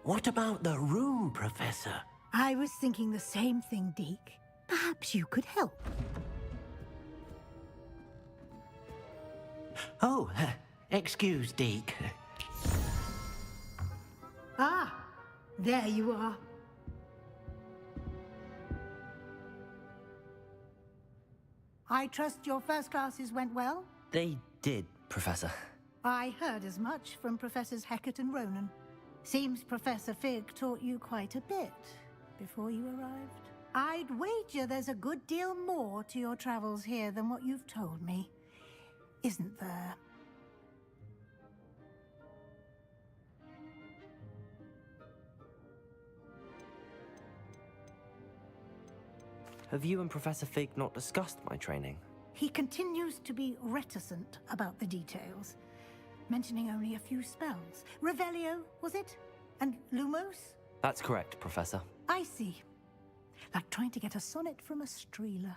What about the room, Professor? I was thinking the same thing, Deke. Perhaps you could help. Oh, excuse, Deke. Ah, there you are. I trust your first classes went well? They did, Professor. I heard as much from Professors Hecat and Ronan. Seems Professor Fig taught you quite a bit before you arrived. I'd wager there's a good deal more to your travels here than what you've told me. Isn't there? Have you and Professor Fig not discussed my training? He continues to be reticent about the details, mentioning only a few spells. Revelio, was it? And Lumos? That's correct, Professor. I see. Like trying to get a sonnet from a streeler.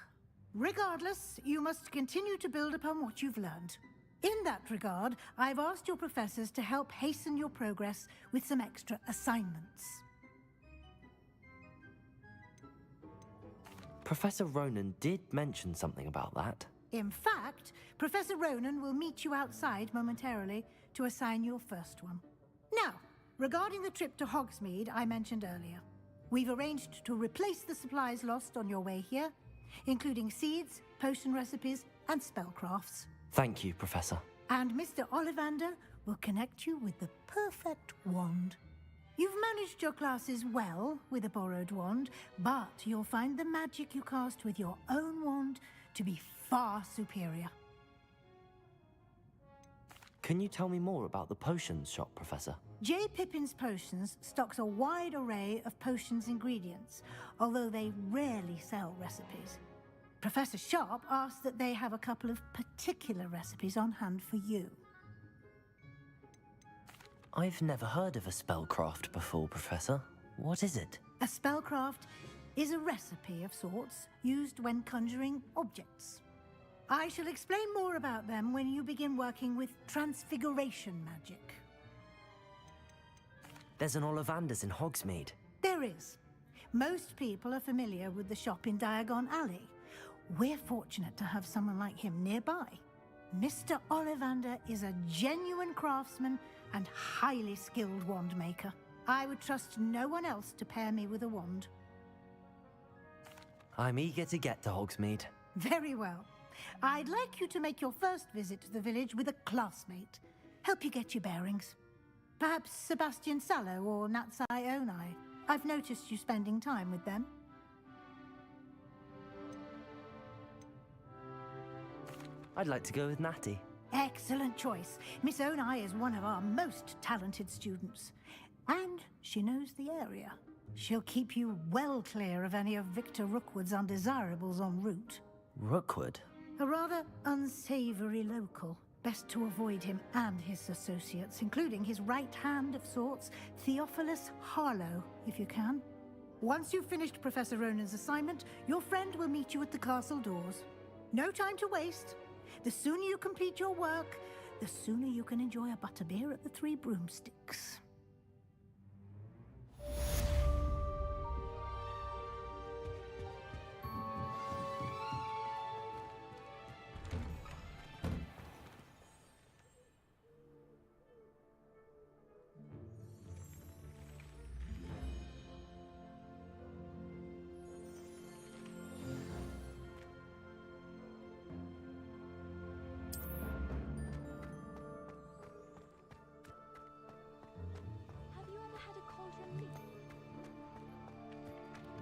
Regardless, you must continue to build upon what you've learned. In that regard, I've asked your professors to help hasten your progress with some extra assignments. Professor Ronan did mention something about that. In fact, Professor Ronan will meet you outside momentarily to assign your first one. Now, regarding the trip to Hogsmeade I mentioned earlier, we've arranged to replace the supplies lost on your way here, including seeds, potion recipes, and spellcrafts. Thank you, Professor. And Mr. Ollivander will connect you with the perfect wand. You've managed your classes well with a borrowed wand, but you'll find the magic you cast with your own wand to be far superior. Can you tell me more about the potions shop, Professor? J. Pippin's Potions stocks a wide array of potions ingredients, although they rarely sell recipes. Professor Sharp asked that they have a couple of particular recipes on hand for you. I've never heard of a spellcraft before, Professor. What is it? A spellcraft is a recipe of sorts used when conjuring objects. I shall explain more about them when you begin working with transfiguration magic. There's an Ollivander's in Hogsmeade. There is. Most people are familiar with the shop in Diagon Alley. We're fortunate to have someone like him nearby. Mr. Ollivander is a genuine craftsman and highly skilled wand maker. I would trust no one else to pair me with a wand. I'm eager to get to Hogsmeade. Very well. I'd like you to make your first visit to the village with a classmate. Help you get your bearings. Perhaps Sebastian Sallow or Natsai Onai. I've noticed you spending time with them. I'd like to go with Natty. Excellent choice. Miss Onai is one of our most talented students. And she knows the area. She'll keep you well clear of any of Victor Rookwood's undesirables en route. Rookwood? A rather unsavory local. Best to avoid him and his associates, including his right hand of sorts, Theophilus Harlow, if you can. Once you've finished Professor Ronan's assignment, your friend will meet you at the castle doors. No time to waste. The sooner you complete your work, the sooner you can enjoy a butterbeer at the Three Broomsticks.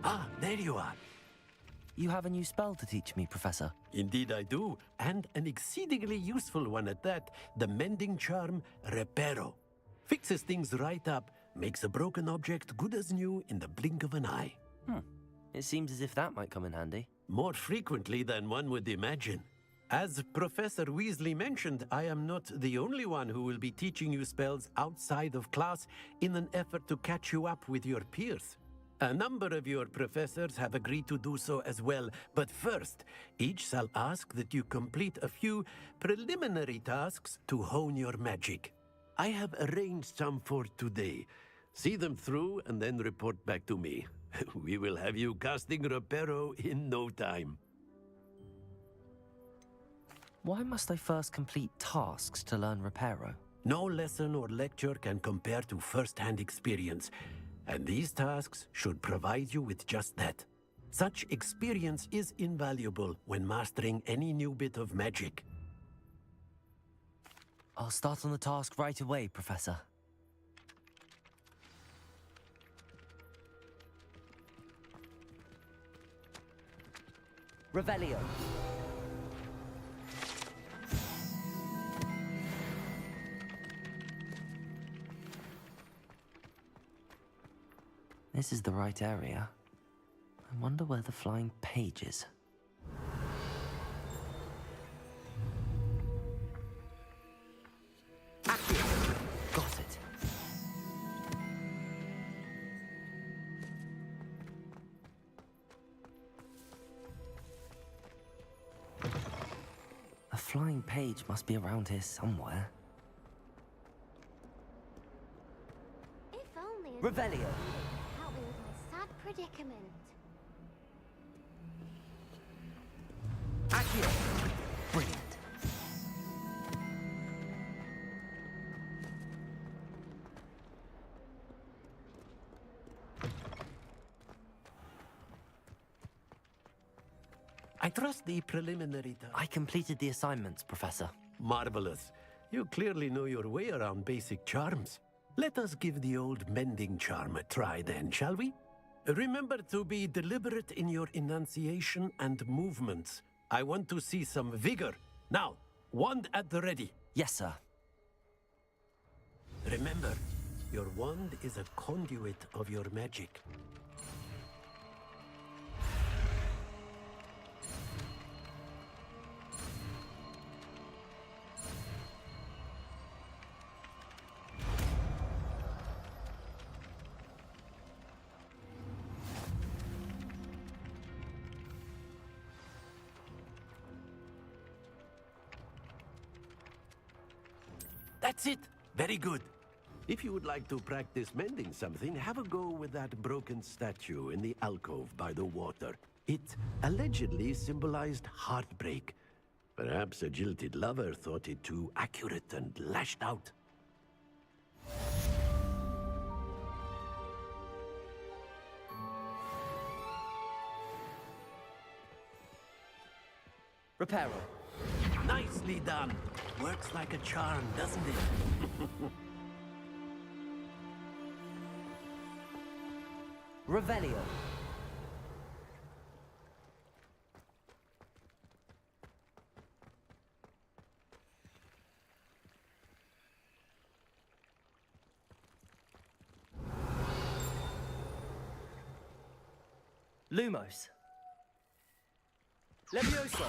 Ah, there you are. You have a new spell to teach me, Professor. Indeed I do, and an exceedingly useful one at that, the mending charm Reparo. Fixes things right up, makes a broken object good as new in the blink of an eye. It seems as if that might come in handy. More frequently than one would imagine. As Professor Weasley mentioned, I am not the only one who will be teaching you spells outside of class in an effort to catch you up with your peers. A number of your professors have agreed to do so as well, but first, each shall ask that you complete a few preliminary tasks to hone your magic. I have arranged some for today. See them through and then report back to me. We will have you casting Reparo in no time. Why must I first complete tasks to learn Reparo? No lesson or lecture can compare to first-hand experience, and these tasks should provide you with just that. Such experience is invaluable when mastering any new bit of magic. I'll start on the task right away, Professor. Revelio. This is the right area. I wonder where the flying page is. Accio! Got it. A flying page must be around here somewhere. If only Revelio! help me with my sad predicament. Accio! Brilliant. I trust the preliminary I completed the assignments, Professor. Marvelous. You clearly know your way around basic charms. Let us give the old mending charm a try then, shall we? Remember to be deliberate in your enunciation and movements. I want to see some vigor. Now, wand at the ready. Yes, sir. Remember, your wand is a conduit of your magic. That's it. Very good. If you would like to practice mending something, have a go with that broken statue in the alcove by the water. It allegedly symbolized heartbreak. Perhaps a jilted lover thought it too accurate and lashed out. Reparo. Nicely done. Works like a charm, doesn't it? Revelio. Lumos. Levioso.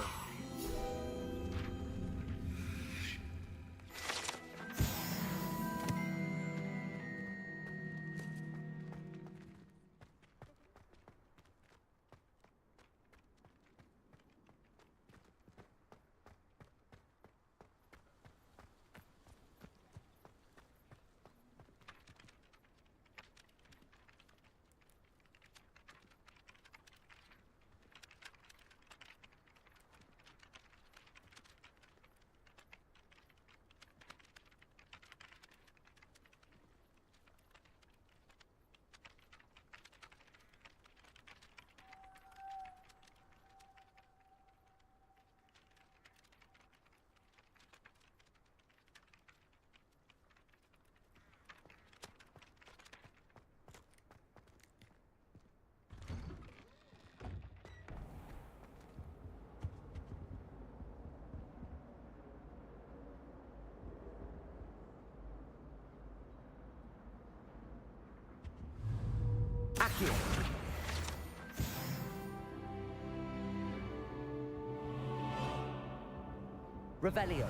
Accio. Revelio.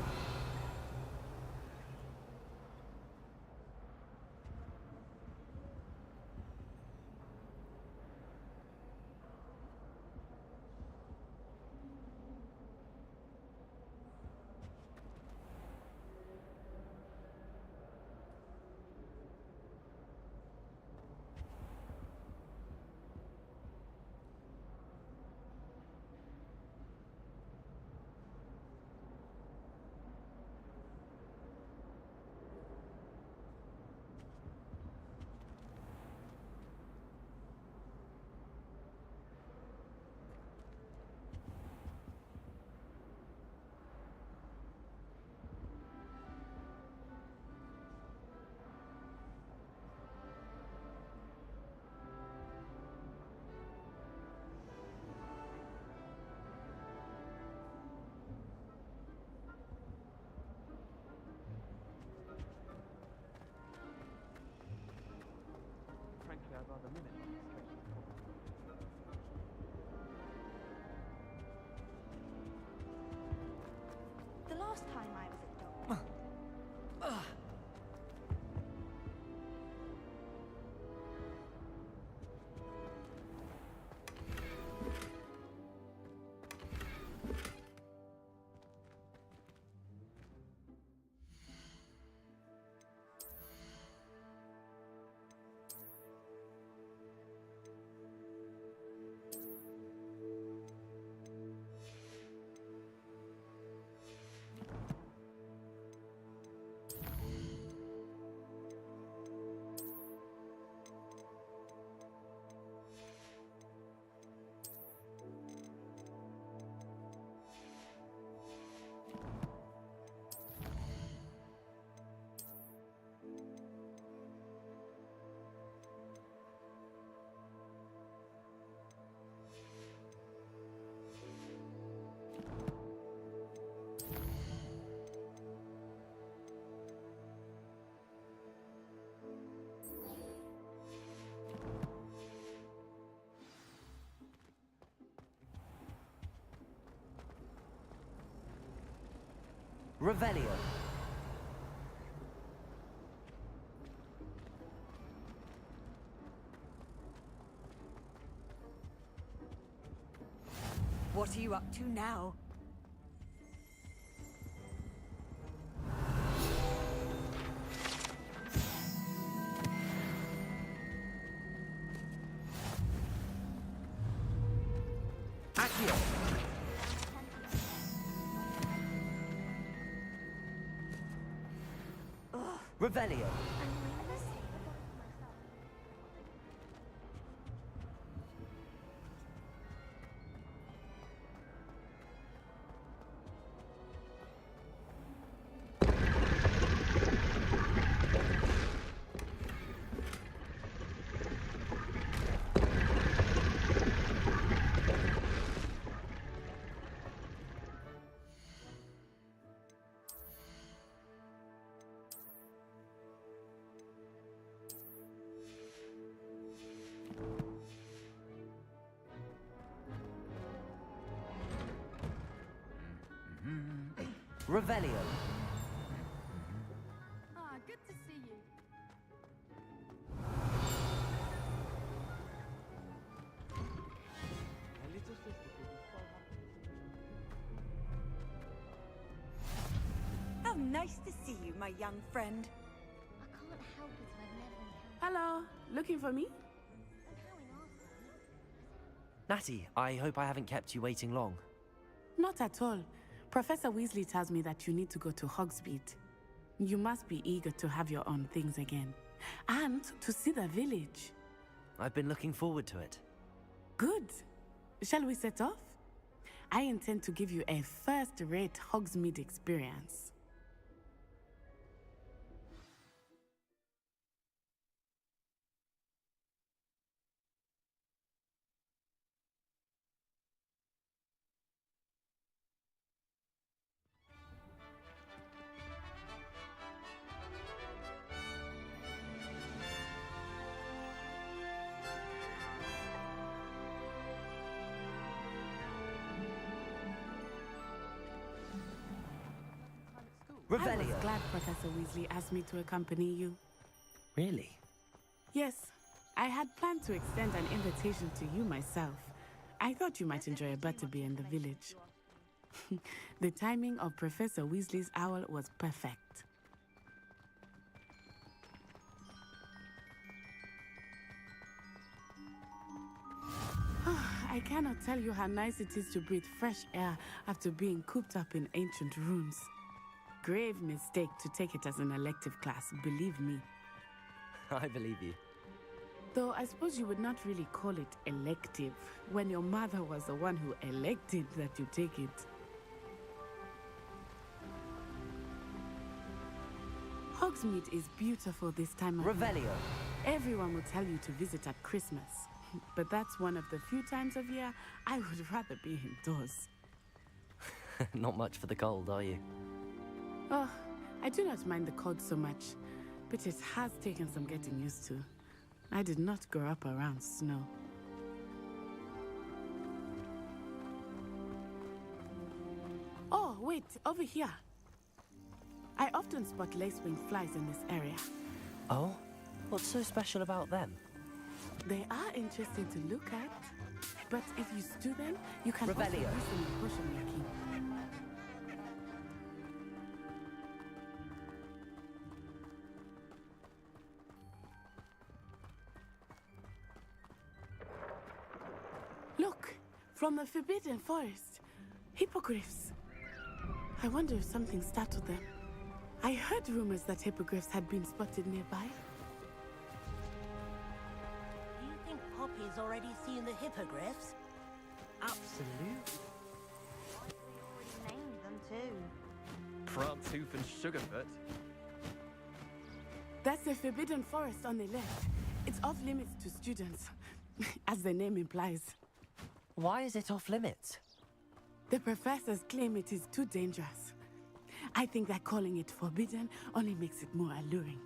Revelio. What are you up to now? Accio. Revelio. Revelio. Ah, good to see you. How nice to see you, my young friend. I can't help it if I've never encountered. Hello, looking for me? And how inauspicious. Natty, I hope I haven't kept you waiting long. Not at all. Professor Weasley tells me that you need to go to Hogsmeade. You must be eager to have your own things again. And to see the village. I've been looking forward to it. Good. Shall we set off? I intend to give you a first-rate Hogsmeade experience. I was Revelio. glad Professor Weasley asked me to accompany you. Really? Yes, I had planned to extend an invitation to you myself. I thought you might enjoy a butterbeer in the village. The timing of Professor Weasley's owl was perfect. I cannot tell you how nice it is to breathe fresh air after being cooped up in ancient rooms. Grave mistake to take it as an elective class, believe me. I believe you. Though I suppose you would not really call it elective when your mother was the one who elected that you take it. Hogsmeade is beautiful this time of year. Revelio. Everyone will tell you to visit at Christmas, but that's one of the few times of year I would rather be indoors. Not much for the cold, are you? Oh, I do not mind the cold so much, but it has taken some getting used to. I did not grow up around snow. Oh, wait, over here. I often spot lacewing flies in this area. Oh? What's so special about them? They are interesting to look at, but if you stew them, you can also use Revelio. them in potion making. Look, from the Forbidden Forest, hippogriffs. I wonder if something startled them. I heard rumors that hippogriffs had been spotted nearby. Do you think Poppy's already seen the hippogriffs? Absolutely. We already named them too. Prantooth and Sugarfoot. That's the Forbidden Forest on the left. It's off limits to students, as the name implies. Why is it off limits? The professors claim it is too dangerous. I think that calling it forbidden only makes it more alluring.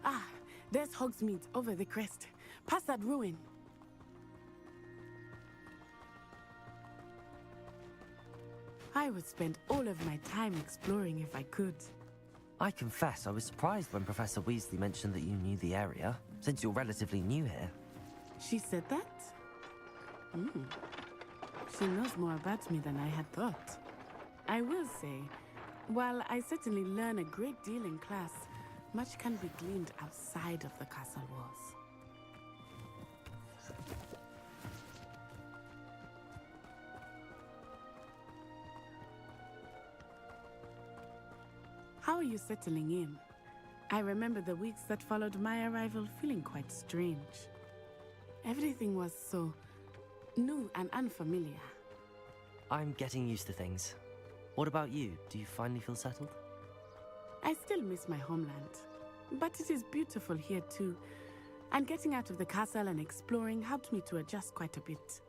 Ah, there's Hogsmeade over the crest. Past that ruin. I would spend all of my time exploring if I could. I confess I was surprised when Professor Weasley mentioned that you knew the area, since you're relatively new here. She said that? She knows more about me than I had thought. I will say, while I certainly learn a great deal in class, much can be gleaned outside of the castle walls. How are you settling in? I remember the weeks that followed my arrival feeling quite strange. Everything was so new and unfamiliar. I'm getting used to things. What about you? Do you finally feel settled? I still miss my homeland, but it is beautiful here too. And getting out of the castle and exploring helped me to adjust quite a bit.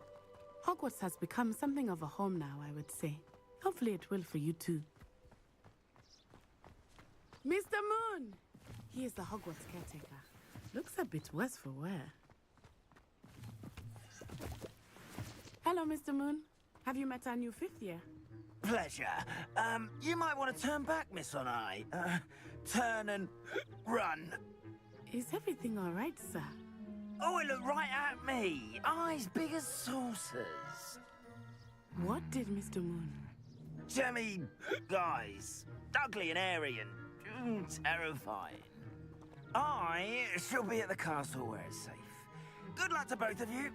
Hogwarts has become something of a home now, I would say. Hopefully it will for you too. Mr. Moon! He is the Hogwarts caretaker. Looks a bit worse for wear. Hello, Mr. Moon. Have you met our new 5th year? Pleasure. You might want to turn back, Miss Onai. Turn and run. Is everything all right, sir? Oh, it looked right at me. Eyes big as saucers. What did Mr. Moon? Jemmy guys. Ugly and airy and terrifying. I shall be at the castle where it's safe. Good luck to both of you.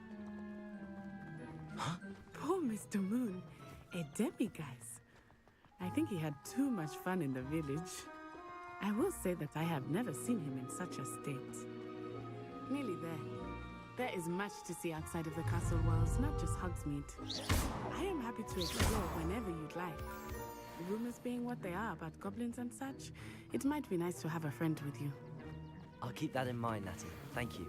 Poor Mr. Moon. A demiguise. I think he had too much fun in the village. I will say that I have never seen him in such a state. Nearly there. There is much to see outside of the castle walls, not just Hogsmeade. I am happy to explore whenever you'd like. Rumors being what they are about goblins and such, it might be nice to have a friend with you. I'll keep that in mind, Natty. Thank you.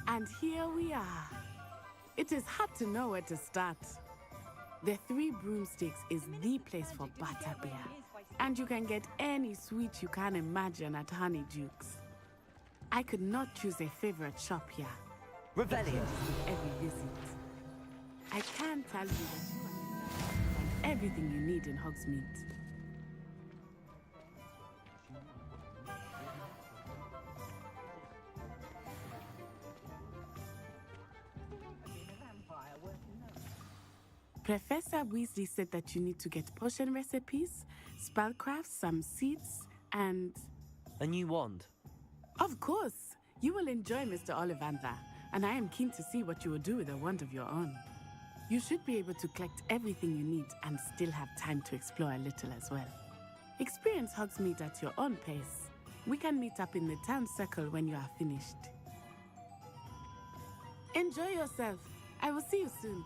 And here we are. It is hard to know where to start. The Three Broomsticks is the place for butterbeer. And you can get any sweet you can imagine at Honeydukes. I could not choose a favorite shop here. Revelio! With every visit. I can tell you that you find everything you need in Hogsmeade. Professor Weasley said that you need to get potion recipes, spellcrafts, some seeds, and... A new wand. Of course! You will enjoy Mr. Ollivander, and I am keen to see what you will do with a wand of your own. You should be able to collect everything you need and still have time to explore a little as well. Experience Hogsmeade at your own pace. We can meet up in the town circle when you are finished. Enjoy yourself. I will see you soon.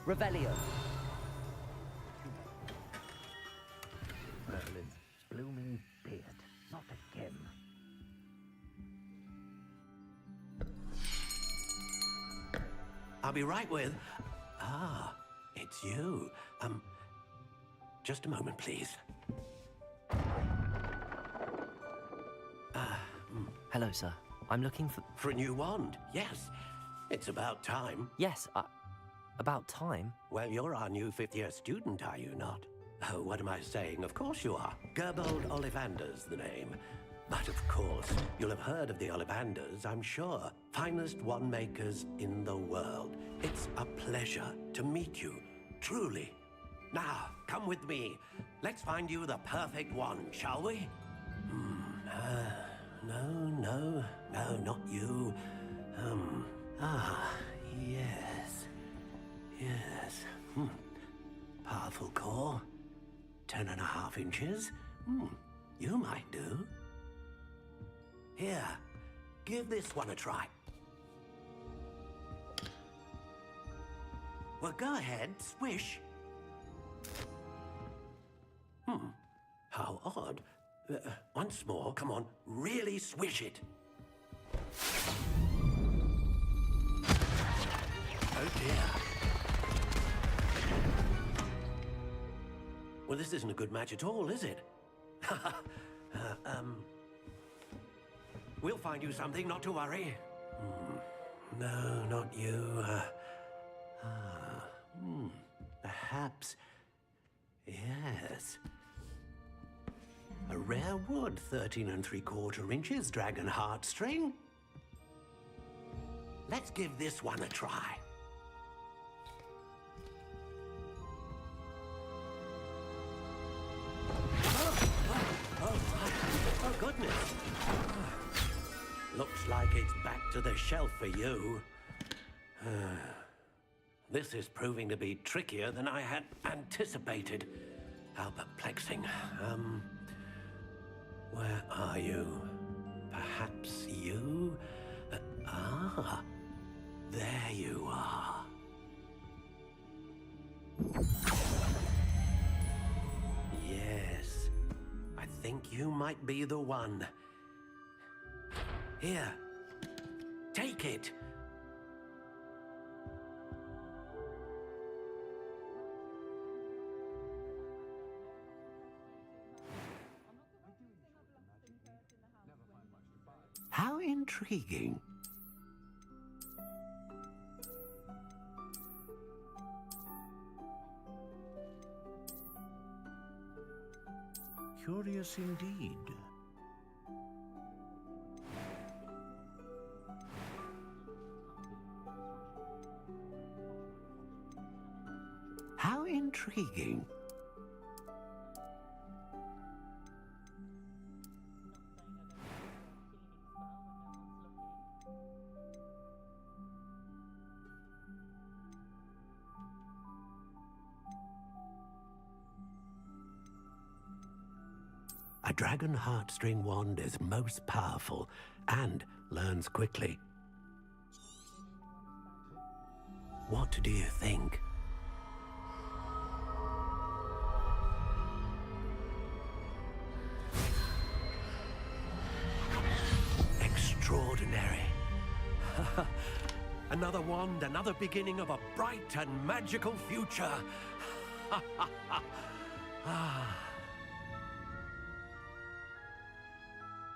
Revelio. Merlin's blooming beard. Not again. I'll be right with... Ah, it's you. Just a moment, please. Hello, sir. I'm looking for... For a new wand, yes. It's about time. Yes, about time. Well, you're our new 5th-year student, are you not? Oh, what am I saying? Of course you are. Gerbold Ollivander's the name. But of course, you'll have heard of the Ollivanders, I'm sure. Finest wand makers in the world. It's a pleasure to meet you, truly. Now, come with me. Let's find you the perfect wand, shall we? No, not you. Yes. Yes. Powerful core. 10.5 inches. You might do. Here, give this one a try. Well, go ahead, swish. How odd. Once more, come on, really swish it. Oh dear. Well, this isn't a good match at all, is it? We'll find you something, not to worry. No, not you. Perhaps. Yes. A rare wood, 13 3/4 inches, dragon heartstring. Let's give this one a try. Oh, goodness. Looks like it's back to the shelf for you. This is proving to be trickier than I had anticipated. How perplexing. Where are you? Perhaps you? There you are. Yes, I think you might be the one. Here, take it. How intriguing. Curious indeed. How intriguing. A dragon heartstring wand is most powerful and learns quickly. What do you think? Extraordinary. Another wand, another beginning of a bright and magical future.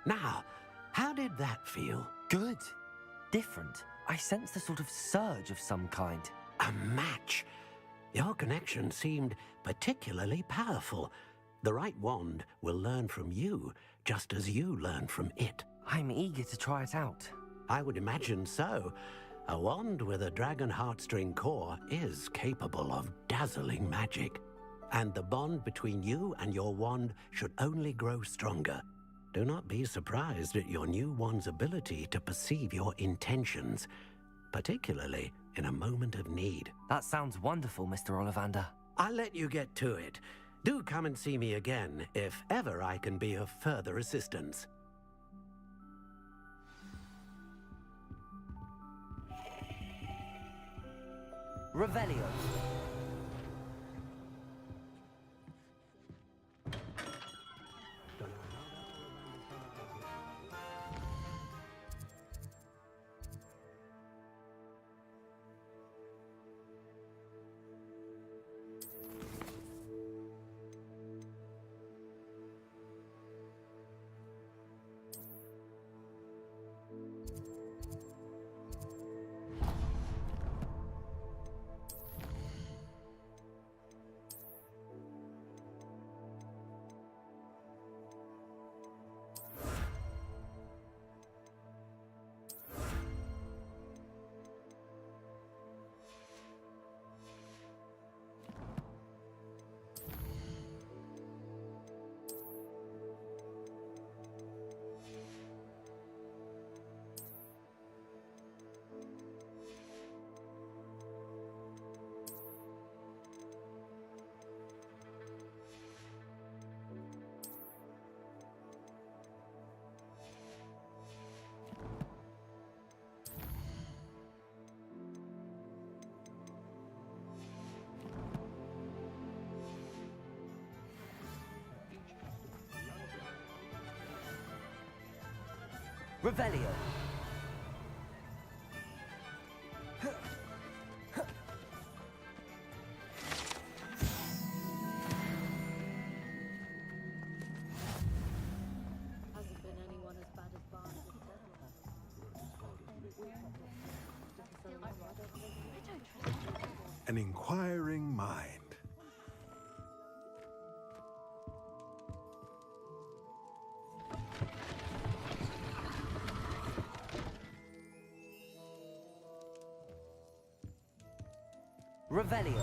Now, how did that feel? Good. Different. I sensed a sort of surge of some kind. A match. Your connection seemed particularly powerful. The right wand will learn from you, just as you learn from it. I'm eager to try it out. I would imagine so. A wand with a dragon heartstring core is capable of dazzling magic. And the bond between you and your wand should only grow stronger. Do not be surprised at your new wand's ability to perceive your intentions, particularly in a moment of need. That sounds wonderful, Mr. Ollivander. I'll let you get to it. Do come and see me again if ever I can be of further assistance. Revelio. Revelio. Hasn't been anyone as bad as Barnes as An inquiring mind. Revelio.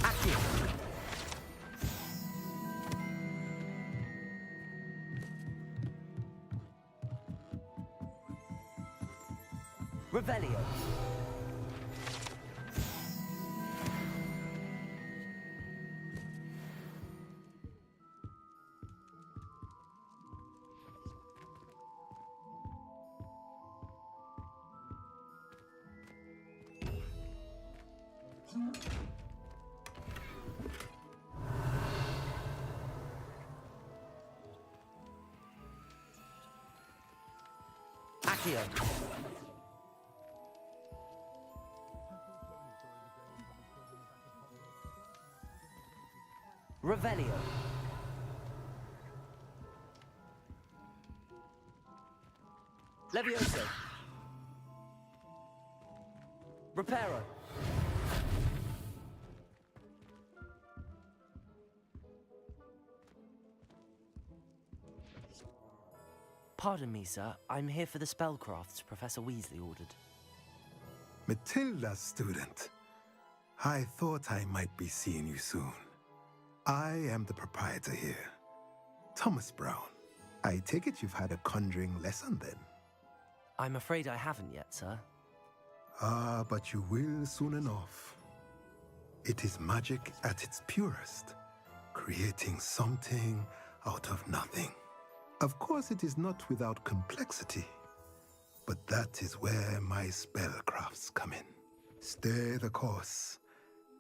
Accio. Revelio. Accio. Revelio. Levioso. Reparo. Pardon me, sir. I'm here for the spellcrafts Professor Weasley ordered. Matilda's student. I thought I might be seeing you soon. I am the proprietor here, Thomas Brown. I take it you've had a conjuring lesson then? I'm afraid I haven't yet, sir. Ah, but you will soon enough. It is magic at its purest, creating something out of nothing. Of course, it is not without complexity, but that is where my spellcrafts come in. Stay the course,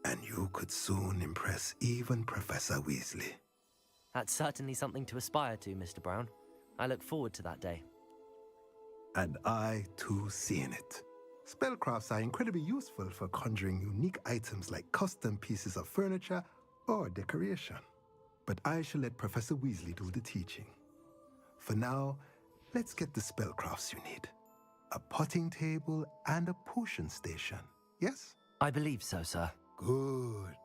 and you could soon impress even Professor Weasley. That's certainly something to aspire to, Mr. Brown. I look forward to that day. And I, too, seeing it. Spellcrafts are incredibly useful for conjuring unique items like custom pieces of furniture or decoration. But I shall let Professor Weasley do the teaching. For now, let's get the spellcrafts you need. A potting table and a potion station, yes? I believe so, sir. Good.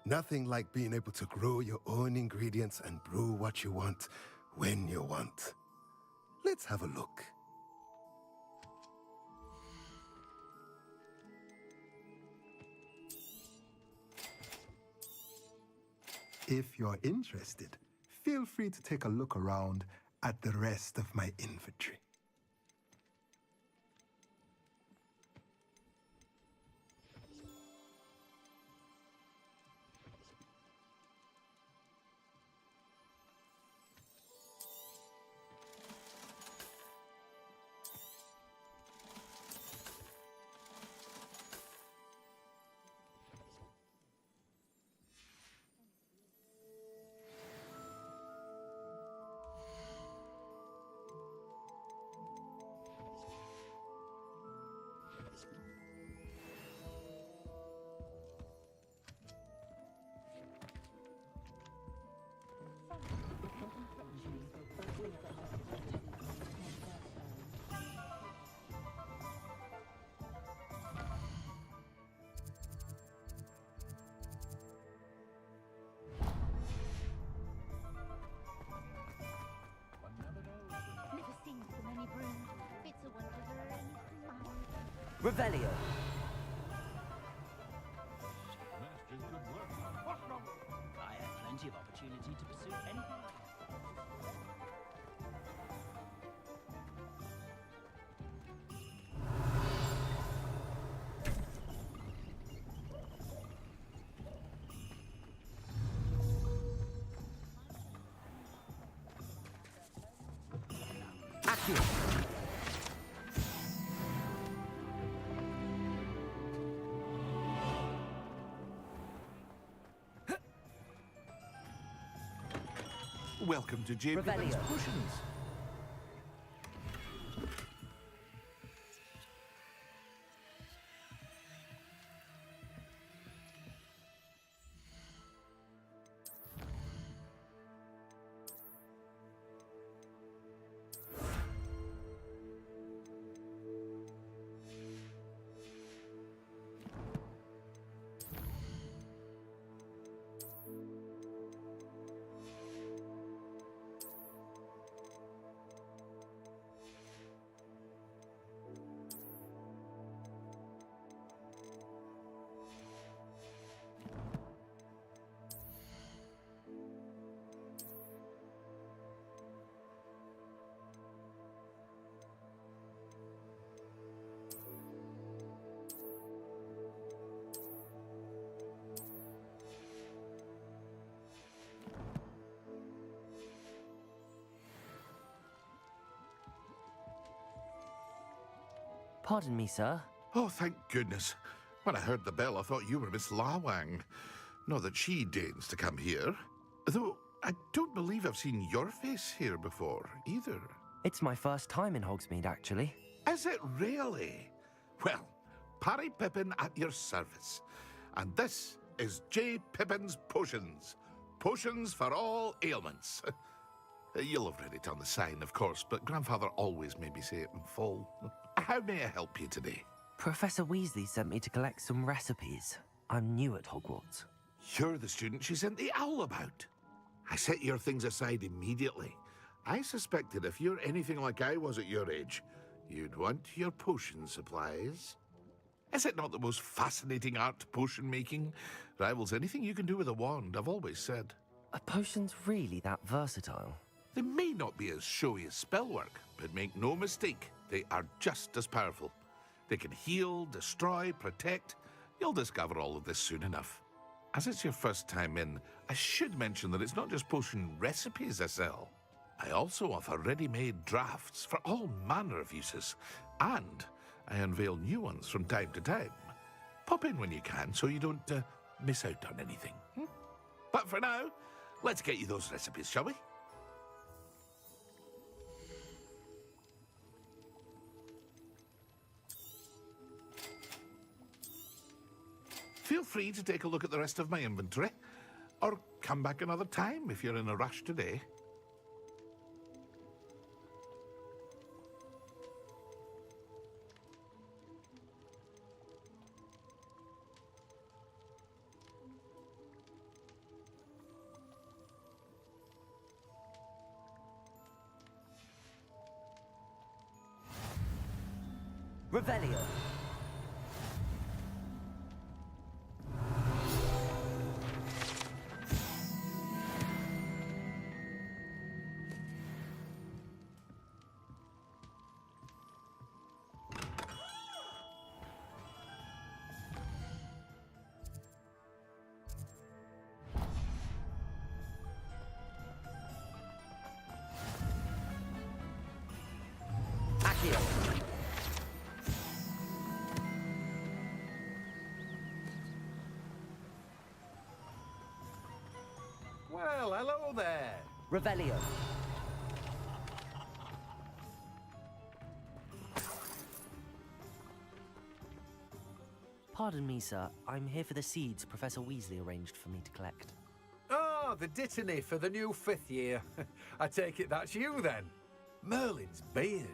Nothing like being able to grow your own ingredients and brew what you want when you want. Let's have a look. If you're interested, feel free to take a look around at the rest of my inventory. Never seen so many brooms. It's a wonder they're anything mine. Revelio. I had plenty of opportunity to pursue anything. Accio. Welcome to J. Pippin's Revelio. Potions. Pardon me, sir. Oh, thank goodness. When I heard the bell, I thought you were Miss Lawang. Not that she deigns to come here. Though, I don't believe I've seen your face here before, either. It's my first time in Hogsmeade, actually. Is it really? Well, Parry Pippin at your service. And this is J. Pippin's Potions. Potions for all ailments. You'll have read it on the sign, of course, but Grandfather always made me say it in full. How may I help you today? Professor Weasley sent me to collect some recipes. I'm new at Hogwarts. You're the student she sent the owl about. I set your things aside immediately. I suspected if you're anything like I was at your age, you'd want your potion supplies. Is it not the most fascinating art, potion making? Rivals anything you can do with a wand, I've always said. Are potions really that versatile? They may not be as showy as spellwork, but make no mistake, they are just as powerful. They can heal, destroy, protect. You'll discover all of this soon enough. As it's your first time in, I should mention that it's not just potion recipes I sell. I also offer ready-made drafts for all manner of uses, and I unveil new ones from time to time. Pop in when you can so you don't miss out on anything. But for now, let's get you those recipes, shall we? Feel free to take a look at the rest of my inventory, or come back another time if you're in a rush today. Revelio. Accio. Well, hello there. Revelio. Pardon me, sir. I'm here for the seeds Professor Weasley arranged for me to collect. Oh, the dittany for the new 5th year. I take it that's you, then. Merlin's beard.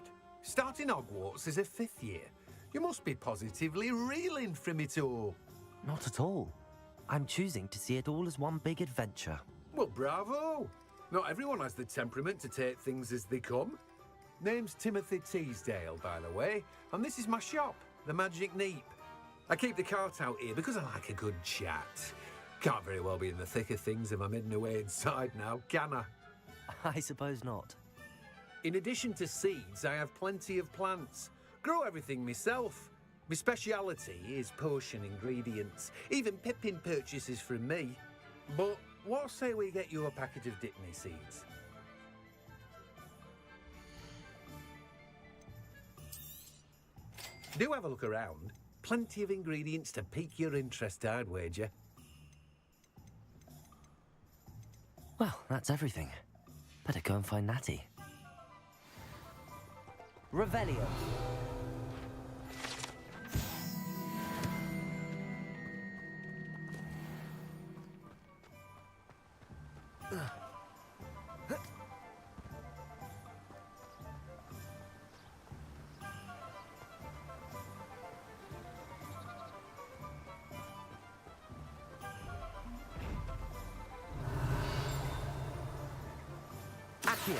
Starting Hogwarts as a 5th year. You must be positively reeling from it all. Not at all. I'm choosing to see it all as one big adventure. Well, bravo. Not everyone has the temperament to take things as they come. Name's Timothy Teasdale, by the way, and this is my shop, the Magic Neep. I keep the cart out here because I like a good chat. Can't very well be in the thick of things if I'm hidden away inside now, can I? I suppose not. In addition to seeds, I have plenty of plants. Grow everything myself. My speciality is potion ingredients. Even Pippin purchases from me. But what say we get you a packet of Dittany seeds? Do have a look around. Plenty of ingredients to pique your interest, I'd wager. Well, that's everything. Better go and find Natty. Revelio. Accio.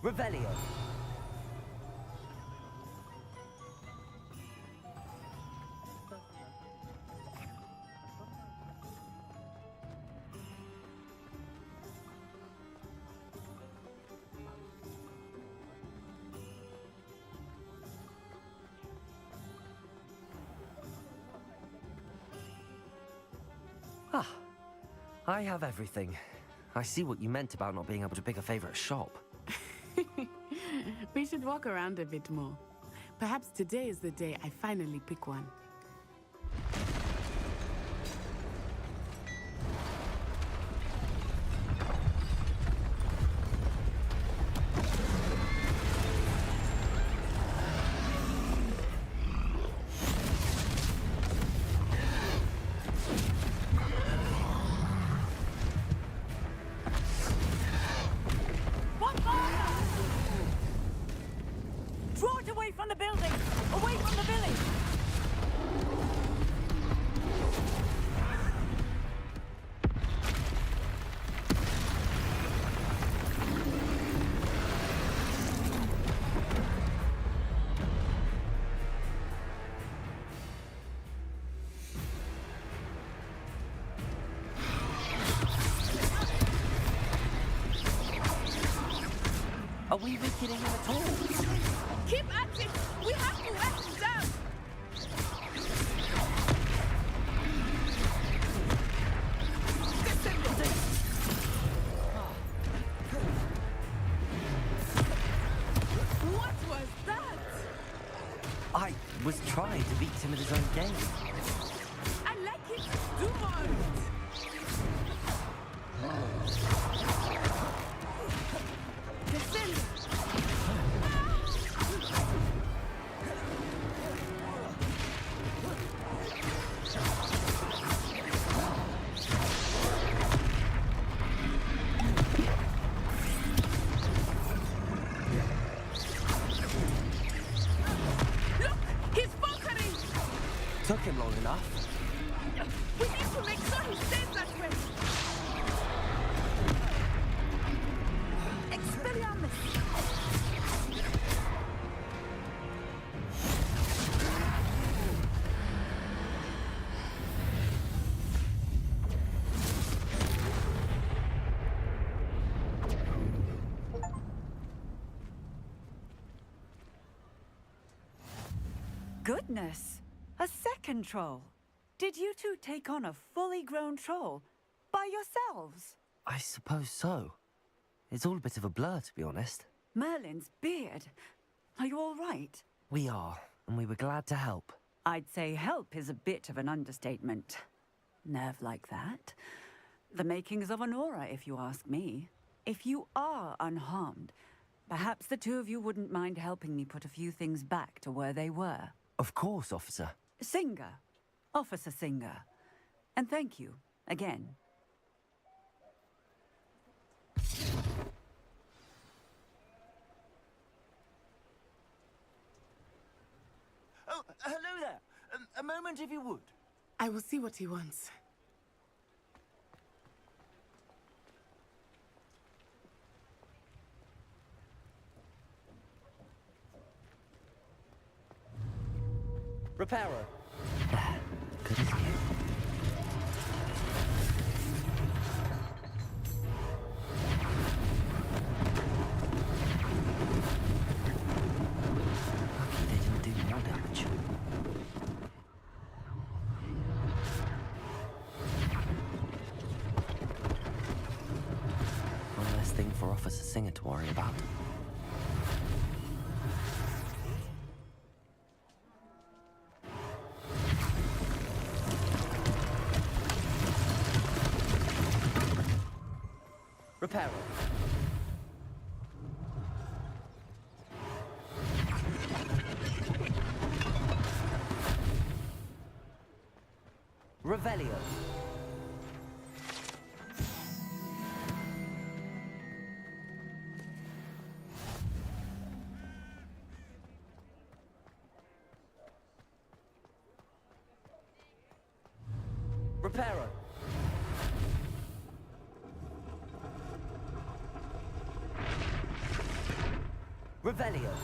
Revelio. Ah, I have everything. I see what you meant about not being able to pick a favorite shop. We should walk around a bit more. Perhaps today is the day I finally pick one. Draw it away from the building! Away from the village! Are we weakening him at all? Keep at it! We have to let him down! What was that? I was trying to beat him at his own game. I like it! Do more! Descend! Look! He's faltering! Took him long enough. We need to make sure he stays that way! Expelliarmus! Goodness! A second troll! Did you two take on a fully grown troll? By yourselves? I suppose so. It's all a bit of a blur, to be honest. Merlin's beard. Are you all right? We are, and we were glad to help. I'd say help is a bit of an understatement. Nerve like that. The makings of an aura, if you ask me. If you are unharmed, perhaps the two of you wouldn't mind helping me put a few things back to where they were. Of course, officer. Singer. Officer Singer. And thank you, again. Oh, hello there. A moment if you would. I will see what he wants. Repairer. Good as new. Lucky they didn't Officer Singer to worry about. Reparo. Revelio. Reparo. Revelio.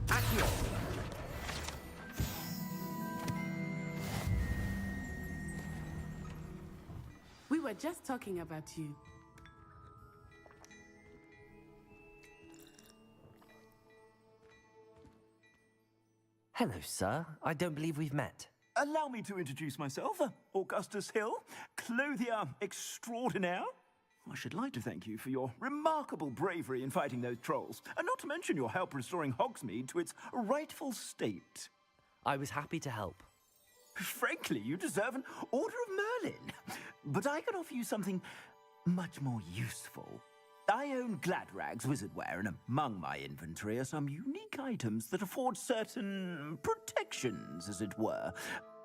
Accio. We were just talking about you. Hello, sir. I don't believe we've met. Allow me to introduce myself, Augustus Hill, clothier extraordinaire. I should like to thank you for your remarkable bravery in fighting those trolls, and not to mention your help restoring Hogsmeade to its rightful state. I was happy to help. Frankly, you deserve an Order of Merlin. But I can offer you something much more useful. I own Gladrag's wizardware, and among my inventory are some unique items that afford certain protections, as it were.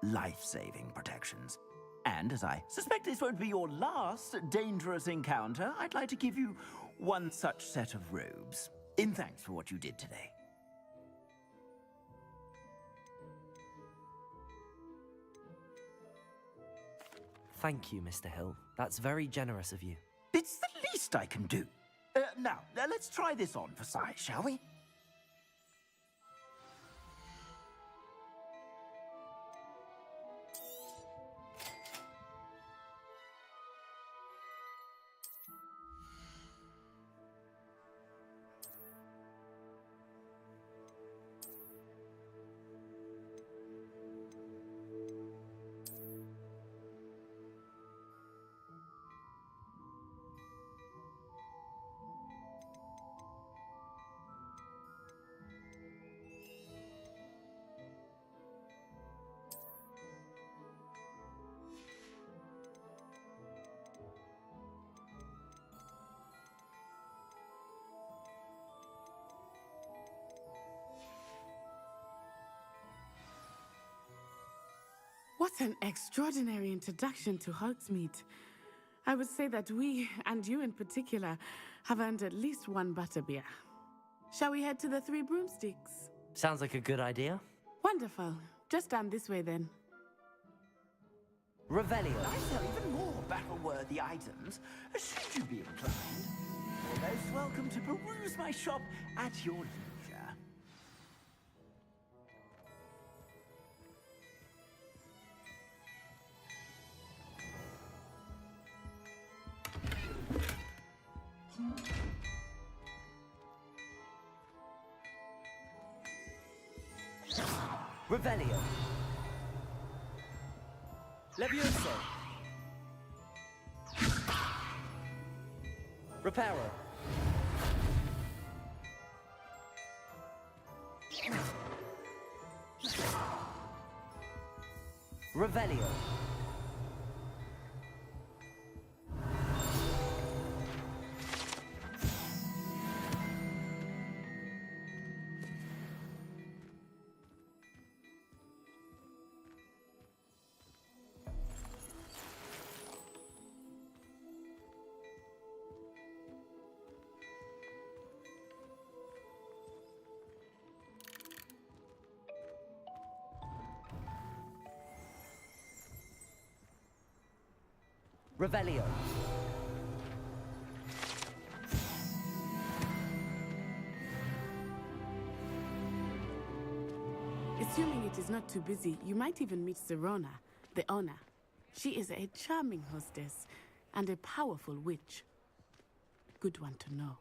Life-saving protections. And as I suspect this won't be your last dangerous encounter, I'd like to give you one such set of robes, in thanks for what you did today. Thank you, Mr. Hill. That's very generous of you. It's the least I can do. Now, let's try this on for size, shall we? What an extraordinary introduction to Hogsmeade. I would say that we, and you in particular, have earned at least one butterbeer. Shall we head to the Three Broomsticks? Sounds like a good idea. Wonderful. Just down this way then. Revelio. I sell even more battle-worthy items, should you be inclined. You're most welcome to peruse my shop at your leisure. Revelio. Levioso. Reparo. Revelio. Revelio. Assuming it is not too busy, you might even meet Serona, the owner. She is a charming hostess and a powerful witch. Good one to know.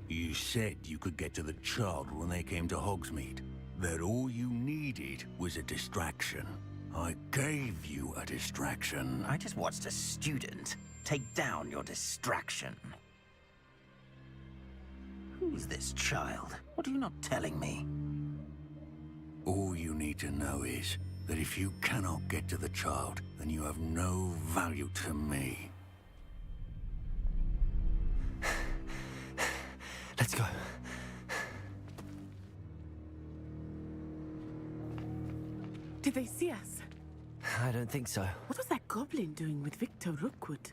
You said you could get to the child when they came to Hogsmeade. That all you needed was a distraction. I gave you a distraction. I just watched a student take down your distraction. Who's this child? What are you not telling me? All you need to know is that if you cannot get to the child, then you have no value to me. Let's go. Did they see us? I don't think so. What was that goblin doing with Victor Rookwood?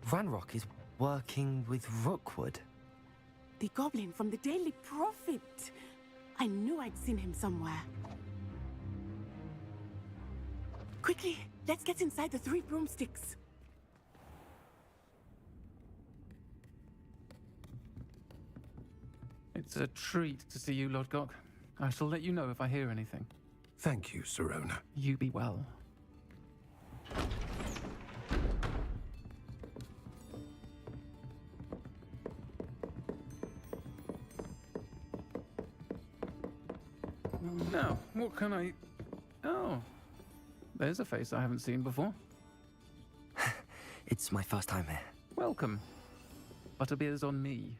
Ranrock is working with Rookwood. The goblin from the Daily Prophet. I knew I'd seen him somewhere. Quickly, let's get inside the 3 broomsticks. It's a treat to see you, Lodgok. I shall let you know if I hear anything. Thank you, Sirona. You be well. Now, what can I... Oh, there's a face I haven't seen before. It's my first time here. Welcome. Butterbeer's on me.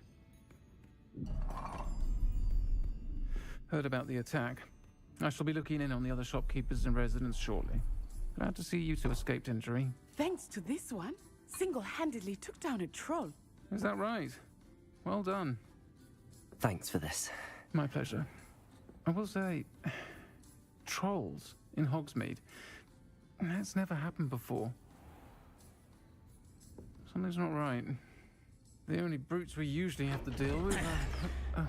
Heard about the attack. I shall be looking in on the other shopkeepers and residents shortly. Glad to see you two escaped injury. Thanks to this one, single-handedly took down a troll. Is that right? Well done. Thanks for this. My pleasure. I will say, trolls in Hogsmeade. That's never happened before. Something's not right. The only brutes we usually have to deal with are...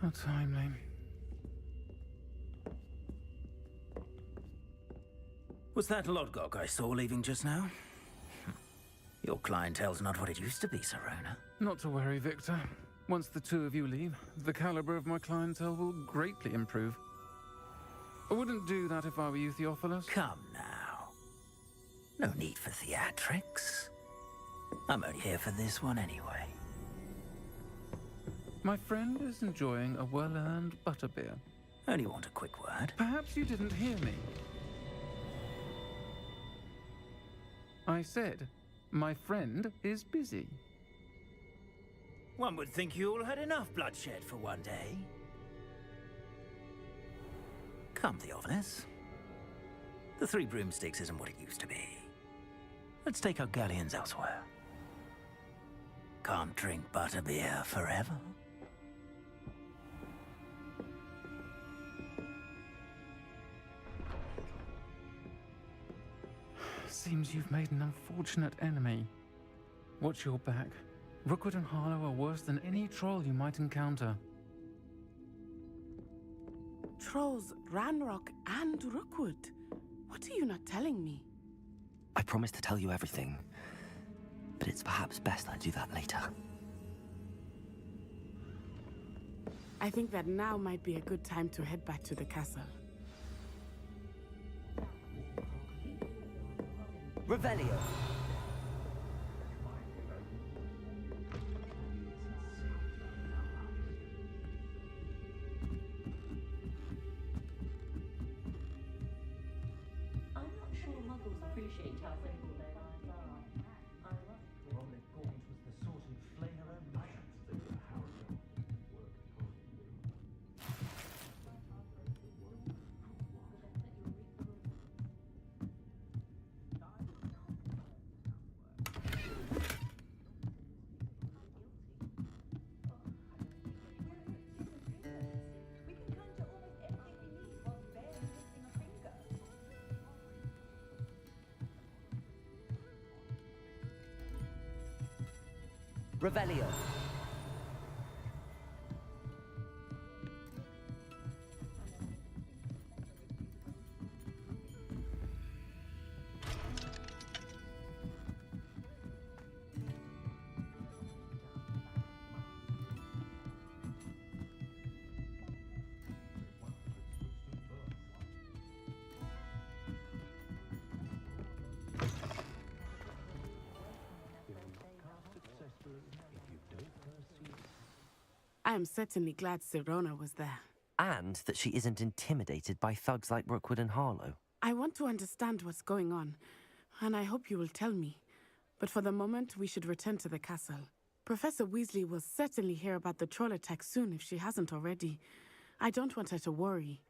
How timely. Was that Lodgok I saw leaving just now? Your clientele's not what it used to be, Sirona. Not to worry, Victor. Once the two of you leave, the caliber of my clientele will greatly improve. I wouldn't do that if I were you, Theophilus. Come now. No need for theatrics. I'm only here for this one anyway. My friend is enjoying a well-earned butterbeer. Only want a quick word. Perhaps you didn't hear me. I said, my friend is busy. One would think you all had enough bloodshed for one day. Come, Theophilus. The 3 broomsticks isn't what it used to be. Let's take our galleons elsewhere. Can't drink butterbeer forever. Seems you've made an unfortunate enemy. Watch your back. Rookwood and Harlow are worse than any troll you might encounter. Trolls, Ranrock, and Rookwood. What are you not telling me? I promised to tell you everything, but it's perhaps best I do that later. I think that now might be a good time to head back to the castle. Revelio. I'm not sure muggles appreciate how simple their lives are. Probably thought it was the sort of flay her own passions that were Harrow. Revelio. I am certainly glad Sirona was there. And that she isn't intimidated by thugs like Rookwood and Harlow. I want to understand what's going on, and I hope you will tell me. But for the moment, we should return to the castle. Professor Weasley will certainly hear about the troll attack soon if she hasn't already. I don't want her to worry.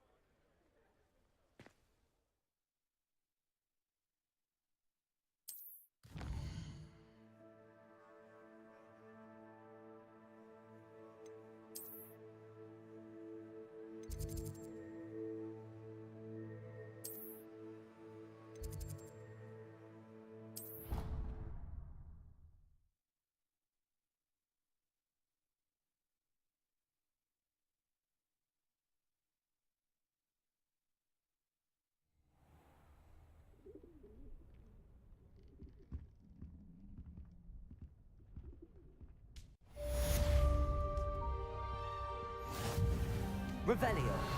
Revelio.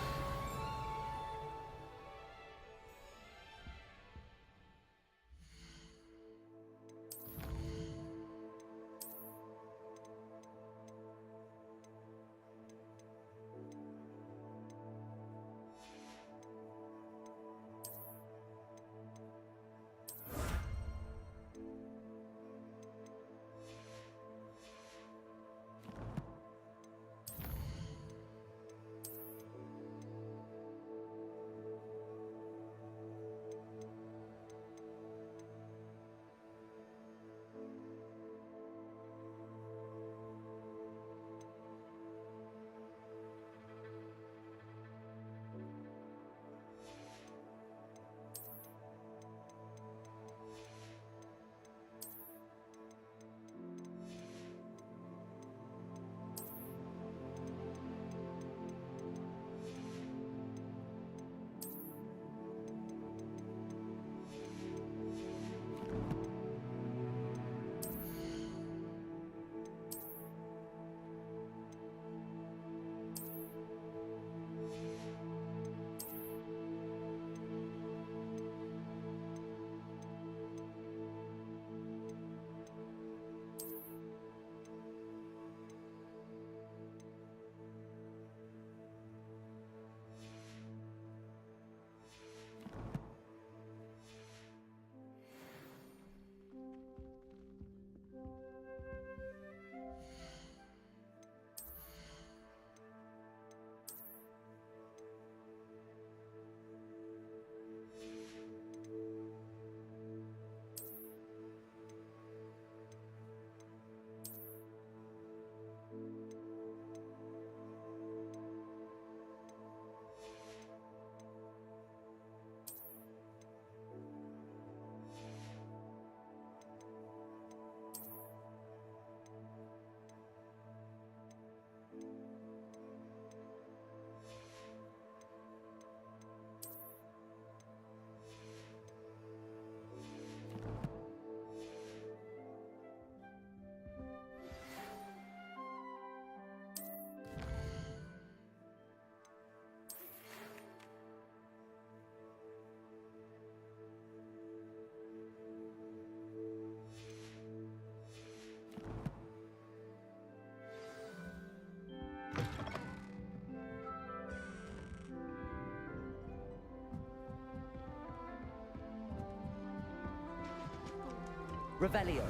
Revelio.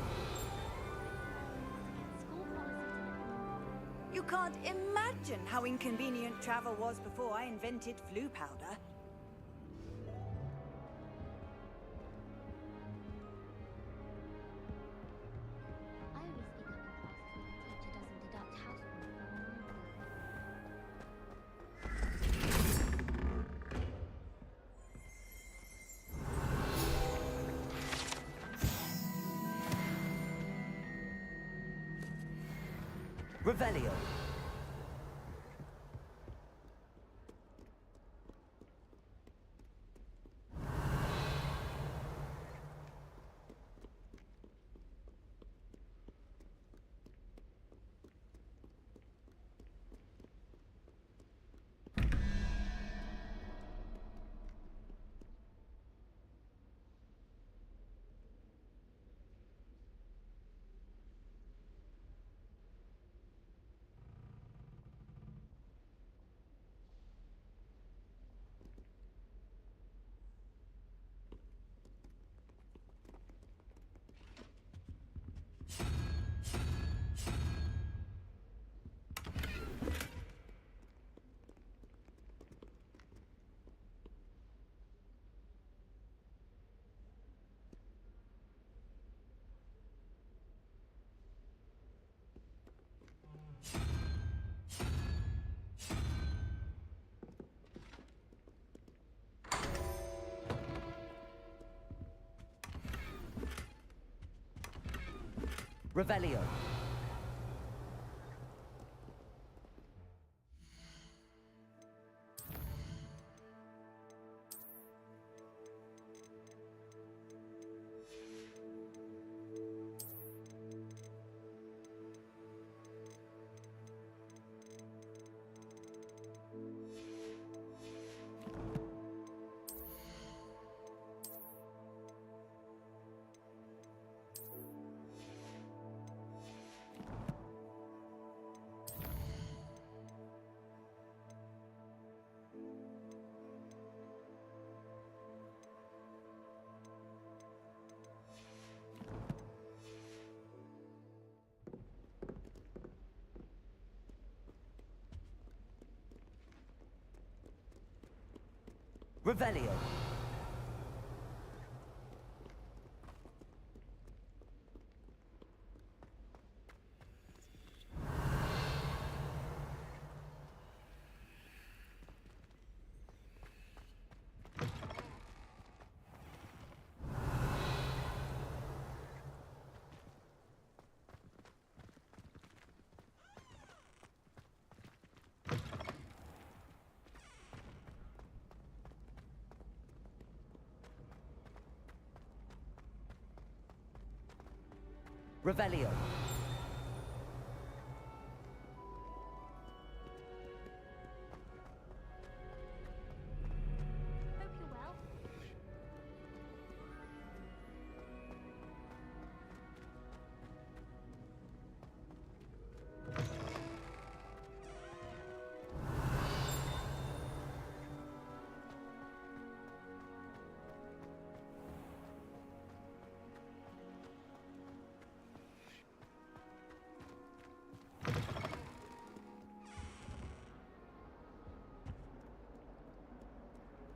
You can't imagine how inconvenient travel was before I invented flu powder. I always speak up in class so the teacher doesn't deduct housework from my homework. Revelio. Revelio. Revelio. Revelio. Hope you're well.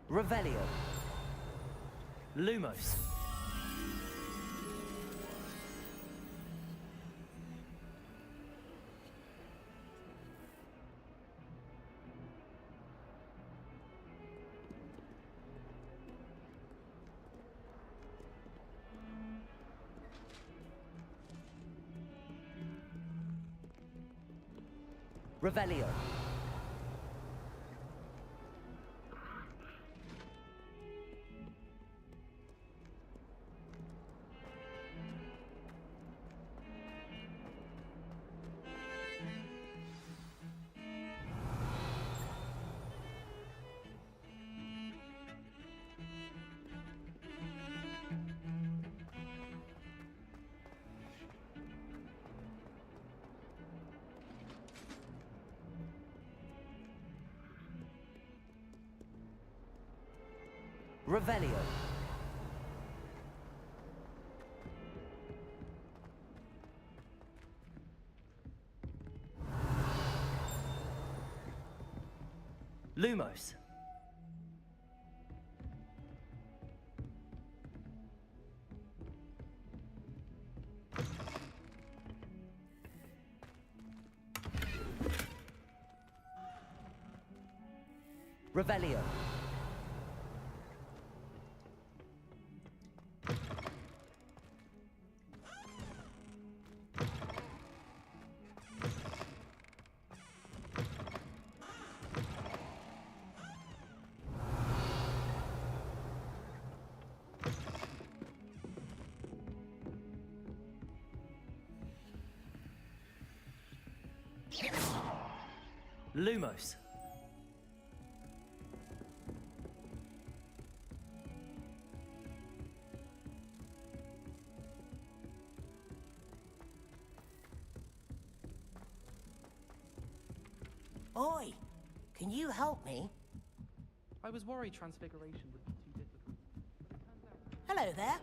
Revelio. Lumos. Revelio. Revelio. Lumos. Revelio. Lumos. Oi, can you help me? I was worried transfiguration would be too difficult. Hello there.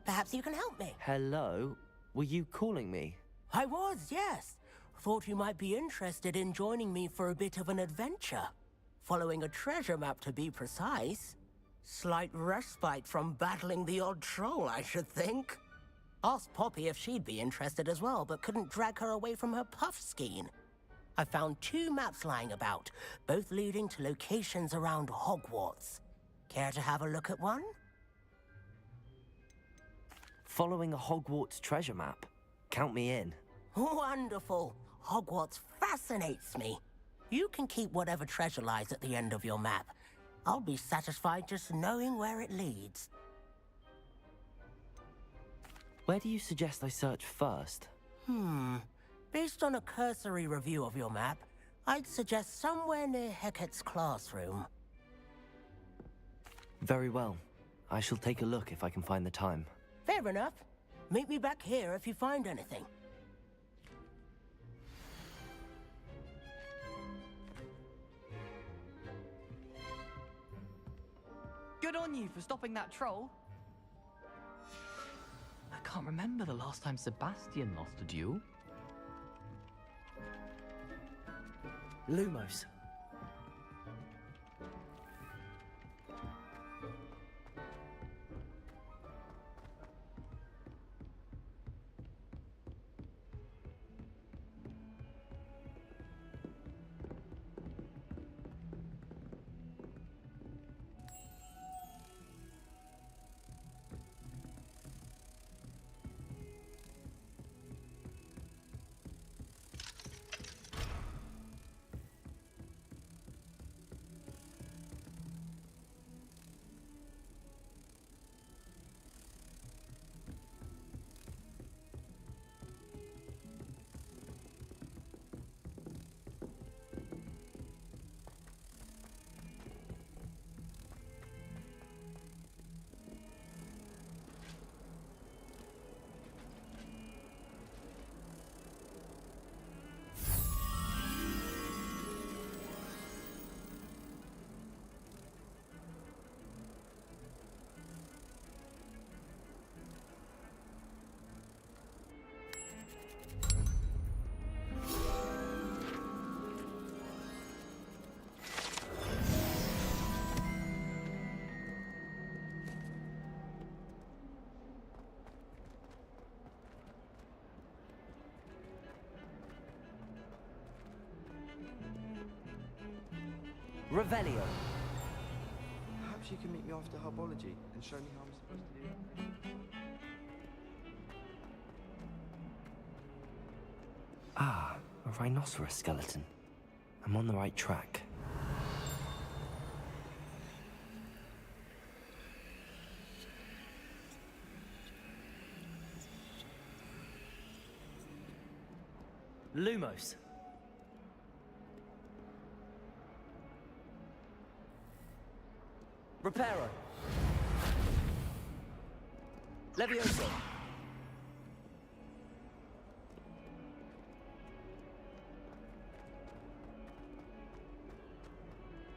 Perhaps you can help me. Hello? Were you calling me? I was, yes. Thought you might be interested in joining me for a bit of an adventure. Following a treasure map, to be precise. Slight respite from battling the odd troll, I should think. Asked Poppy if she'd be interested as well, but couldn't drag her away from her puff skein. I found 2 maps lying about, both leading to locations around Hogwarts. Care to have a look at one? Following a Hogwarts treasure map? Count me in. Wonderful. Hogwarts fascinates me. You can keep whatever treasure lies at the end of your map. I'll be satisfied just knowing where it leads. Where do you suggest I search first? Based on a cursory review of your map, I'd suggest somewhere near Hecat's classroom. Very well. I shall take a look if I can find the time. Fair enough. Meet me back here if you find anything. Good on you for stopping that troll. I can't remember the last time Sebastian lost a duel. Lumos. Revelio. Perhaps you can meet me after herbology and show me how I'm supposed to do it. Ah, a rhinoceros skeleton. I'm on the right track. Lumos. Reparo. Levioso.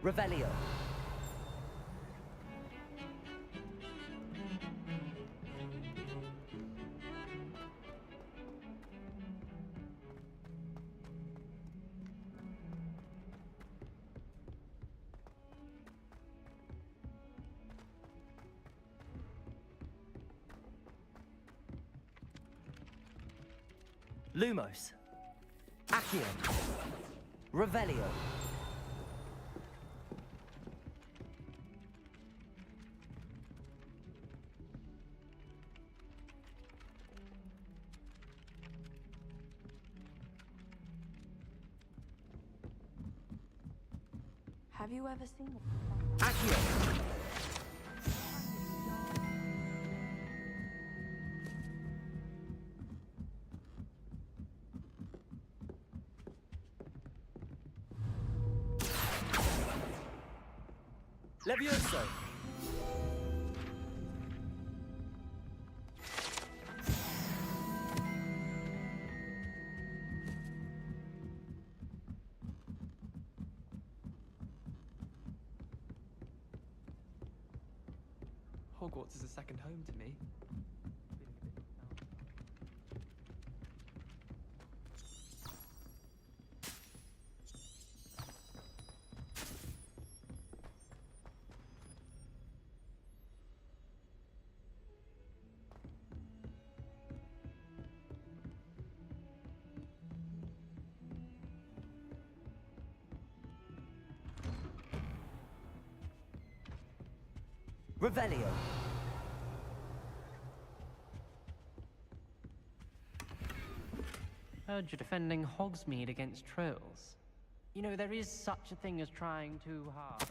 Revelio. Lumos. Accio. Revelio. Have you ever seen Accio. Levioso. Hogwarts is a second home to me. Revelio. Heard you're defending Hogsmeade against trolls. You know, there is such a thing as trying too hard.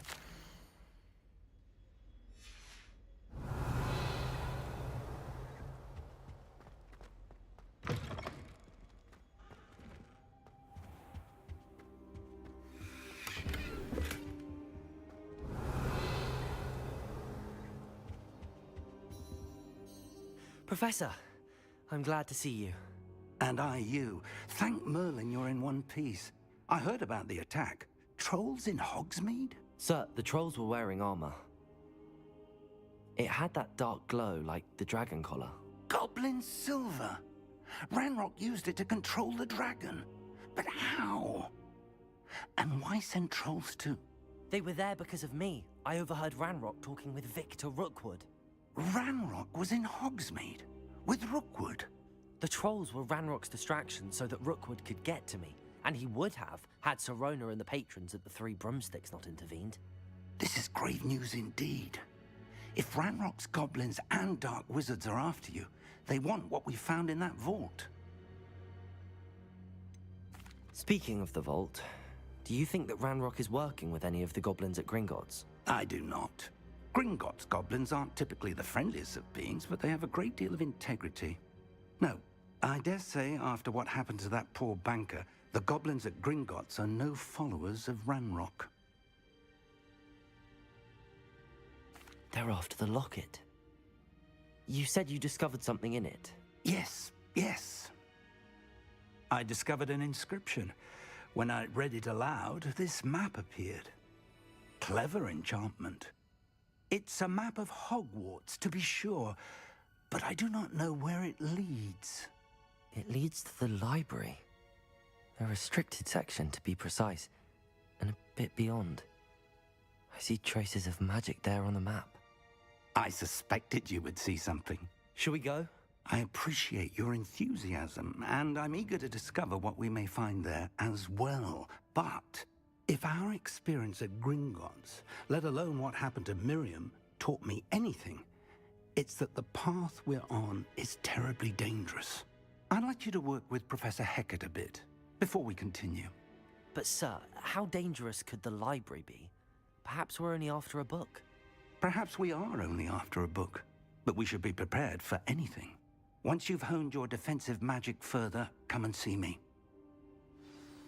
Professor, I'm glad to see you. And I you. Thank Merlin you're in one piece. I heard about the attack. Trolls in Hogsmeade? Sir, the trolls were wearing armor. It had that dark glow like the dragon collar. Goblin silver! Ranrock used it to control the dragon. But how? And why send trolls too? They were there because of me. I overheard Ranrock talking with Victor Rookwood. Ranrock was in Hogsmeade? With Rookwood? The trolls were Ranrock's distraction so that Rookwood could get to me. And he would have, had Sirona and the patrons at the Three Broomsticks not intervened. This is grave news indeed. If Ranrock's goblins and dark wizards are after you, they want what we found in that vault. Speaking of the vault, do you think that Ranrock is working with any of the goblins at Gringotts? I do not. Gringotts goblins aren't typically the friendliest of beings, but they have a great deal of integrity. No, I dare say after what happened to that poor banker, the goblins at Gringotts are no followers of Ranrock. They're after the locket. You said you discovered something in it. Yes. I discovered an inscription. When I read it aloud, this map appeared. Clever enchantment. It's a map of Hogwarts, to be sure, but I do not know where it leads. It leads to the library. A restricted section, to be precise, and a bit beyond. I see traces of magic there on the map. I suspected you would see something. Shall we go? I appreciate your enthusiasm, and I'm eager to discover what we may find there as well. But if our experience at Gringotts, let alone what happened to Miriam, taught me anything, it's that the path we're on is terribly dangerous. I'd like you to work with Professor Hecat a bit before we continue. But sir, how dangerous could the library be? Perhaps we're only after a book. Perhaps we are only after a book, but we should be prepared for anything. Once you've honed your defensive magic further, come and see me.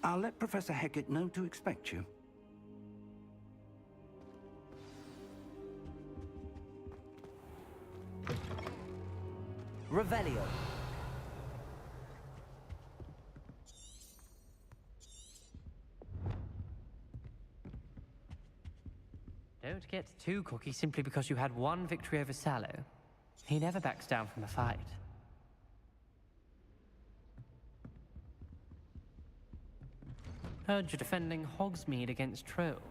I'll let Professor Hecat know to expect you. Revelio. Don't get too cocky simply because you had one victory over Sallow. He never backs down from a fight. Heard you're defending Hogsmeade against trolls.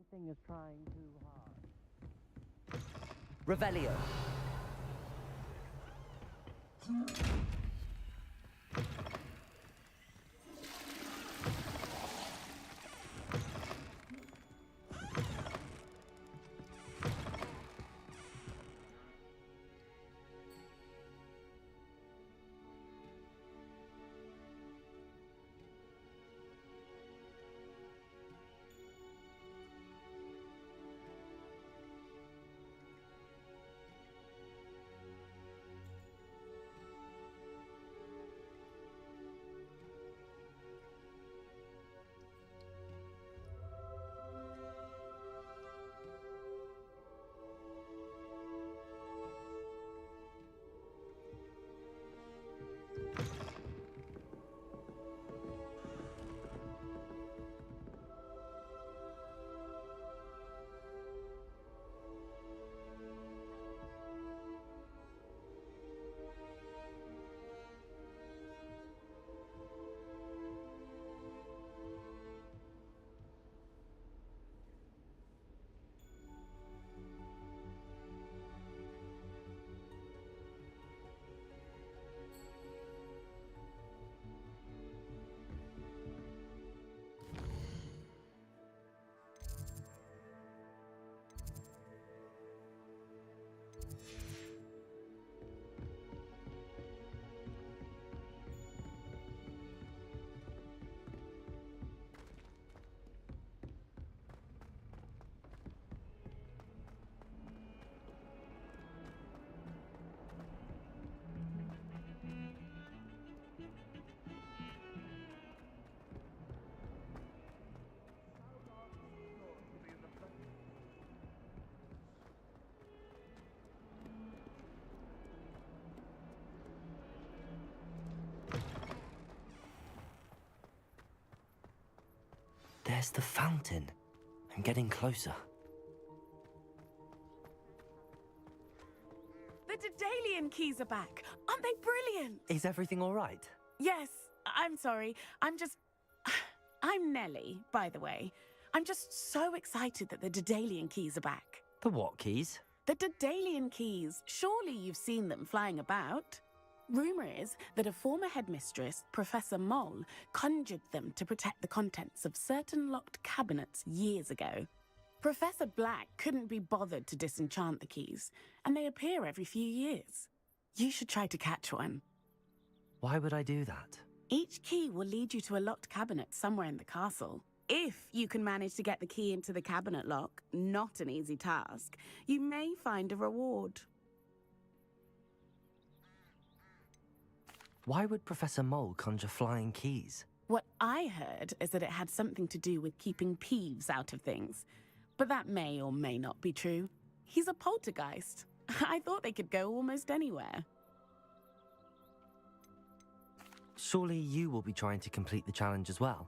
Thing is trying too hard. Revelio. There's the fountain. I'm getting closer. The Daedalian keys are back. Aren't they brilliant? Is everything all right? Yes, I'm sorry. I'm Nellie, by the way. I'm just so excited that the Daedalian keys are back. The what keys? The Daedalian keys. Surely you've seen them flying about. Rumour is that a former headmistress, Professor Mole, conjured them to protect the contents of certain locked cabinets years ago. Professor Black couldn't be bothered to disenchant the keys, and they appear every few years. You should try to catch one. Why would I do that? Each key will lead you to a locked cabinet somewhere in the castle. If you can manage to get the key into the cabinet lock, not an easy task, you may find a reward. Why would Professor Mole conjure flying keys? What I heard is that it had something to do with keeping Peeves out of things. But that may or may not be true. He's a poltergeist. I thought they could go almost anywhere. Surely you will be trying to complete the challenge as well.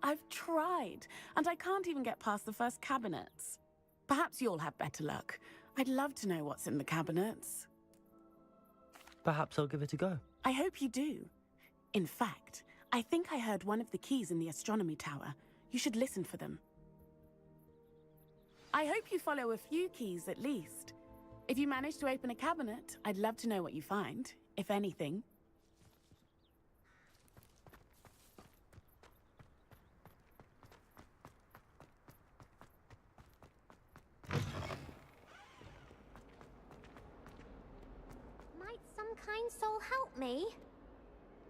I've tried, and I can't even get past the first cabinets. Perhaps you'll have better luck. I'd love to know what's in the cabinets. Perhaps I'll give it a go. I hope you do. In fact, I think I heard one of the keys in the astronomy tower. You should listen for them. I hope you follow a few keys at least. If you manage to open a cabinet, I'd love to know what you find, if anything. Might some kind soul help me?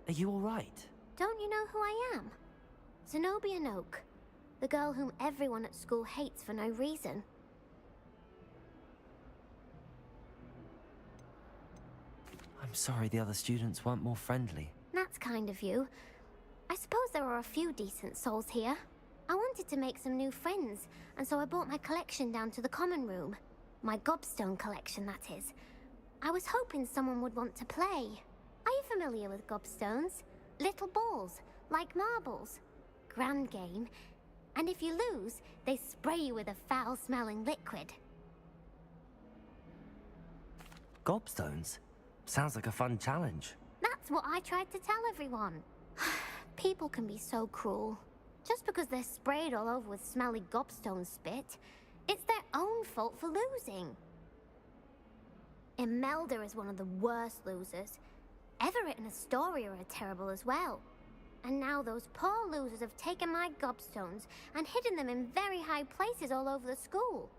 Are you all right? Don't you know who I am? Zenobia Noak, the girl whom everyone at school hates for no reason. I'm sorry the other students weren't more friendly. That's kind of you. I suppose there are a few decent souls here. I wanted to make some new friends, and so I brought my collection down to the common room. My gobstone collection, that is. I was hoping someone would want to play. Are you familiar with gobstones? Little balls, like marbles. Grand game. And if you lose, they spray you with a foul-smelling liquid. Gobstones? Sounds like a fun challenge. That's what I tried to tell everyone. People can be so cruel. Just because they're sprayed all over with smelly gobstone spit, it's their own fault for losing. Imelda is one of the worst losers. Everett and Astoria are terrible as well. And now those poor losers have taken my gobstones and hidden them in very high places all over the school.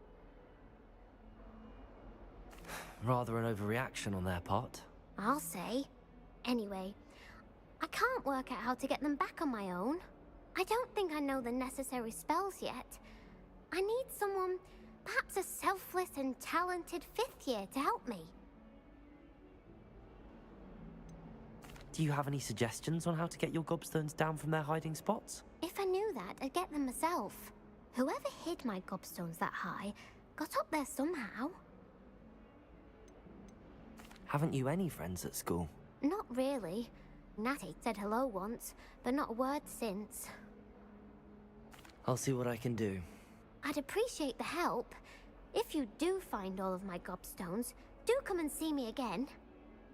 Rather an overreaction on their part. I'll say. Anyway, I can't work out how to get them back on my own. I don't think I know the necessary spells yet. I need someone, perhaps a selfless and talented 5th year to help me. Do you have any suggestions on how to get your gobstones down from their hiding spots? If I knew that, I'd get them myself. Whoever hid my gobstones that high got up there somehow. Haven't you any friends at school? Not really. Natty said hello once, but not a word since. I'll see what I can do. I'd appreciate the help. If you do find all of my gobstones, do come and see me again.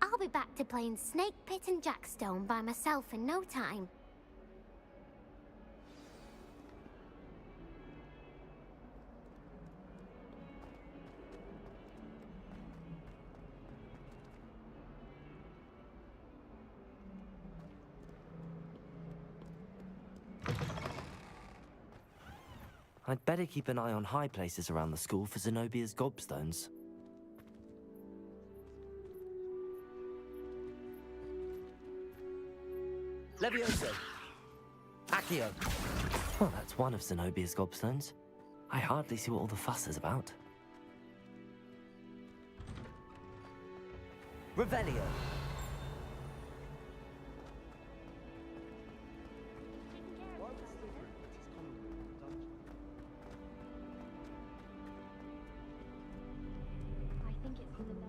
I'll be back to playing Snake Pit and Jackstone by myself in no time. I'd better keep an eye on high places around the school for Zenobia's gobstones. Levioso! Accio! Well, that's one of Zenobia's gobstones. I hardly see what all the fuss is about. Revelio! I think it's for the best.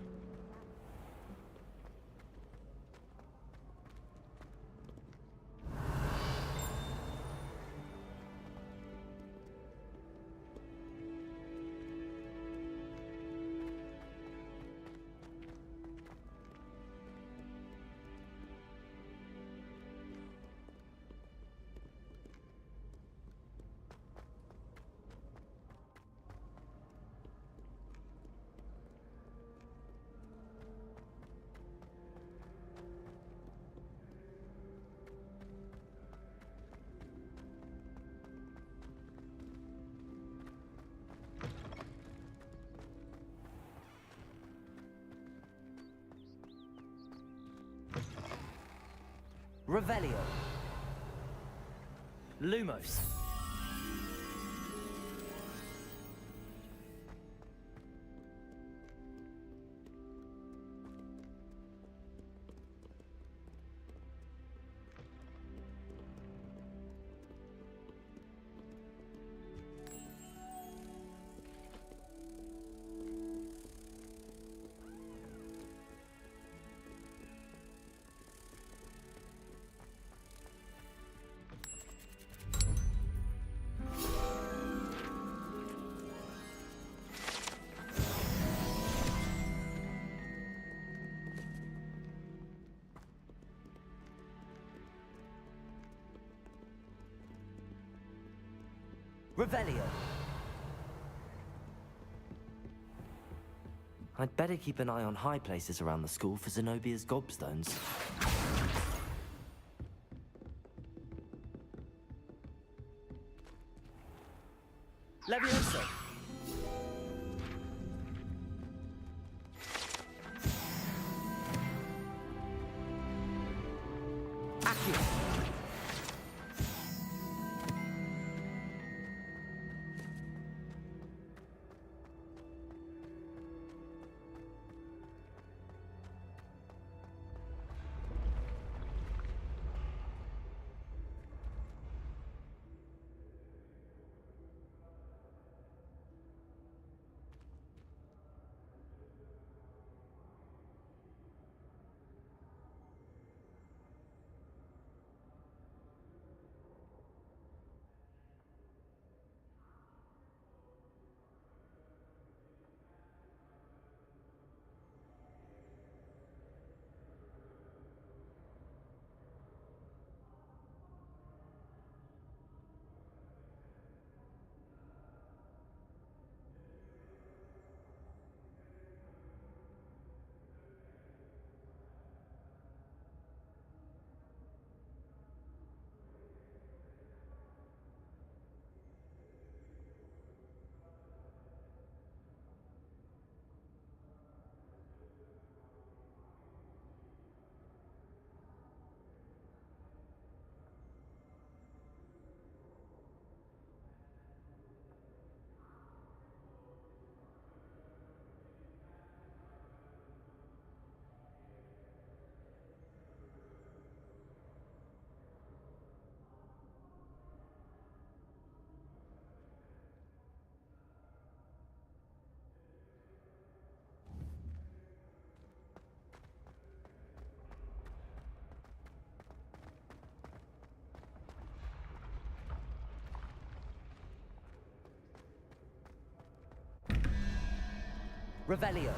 Revelio. Lumos. Revelio. I'd better keep an eye on high places around the school for Zenobia's gobstones. Levioso. Accio. Revelio.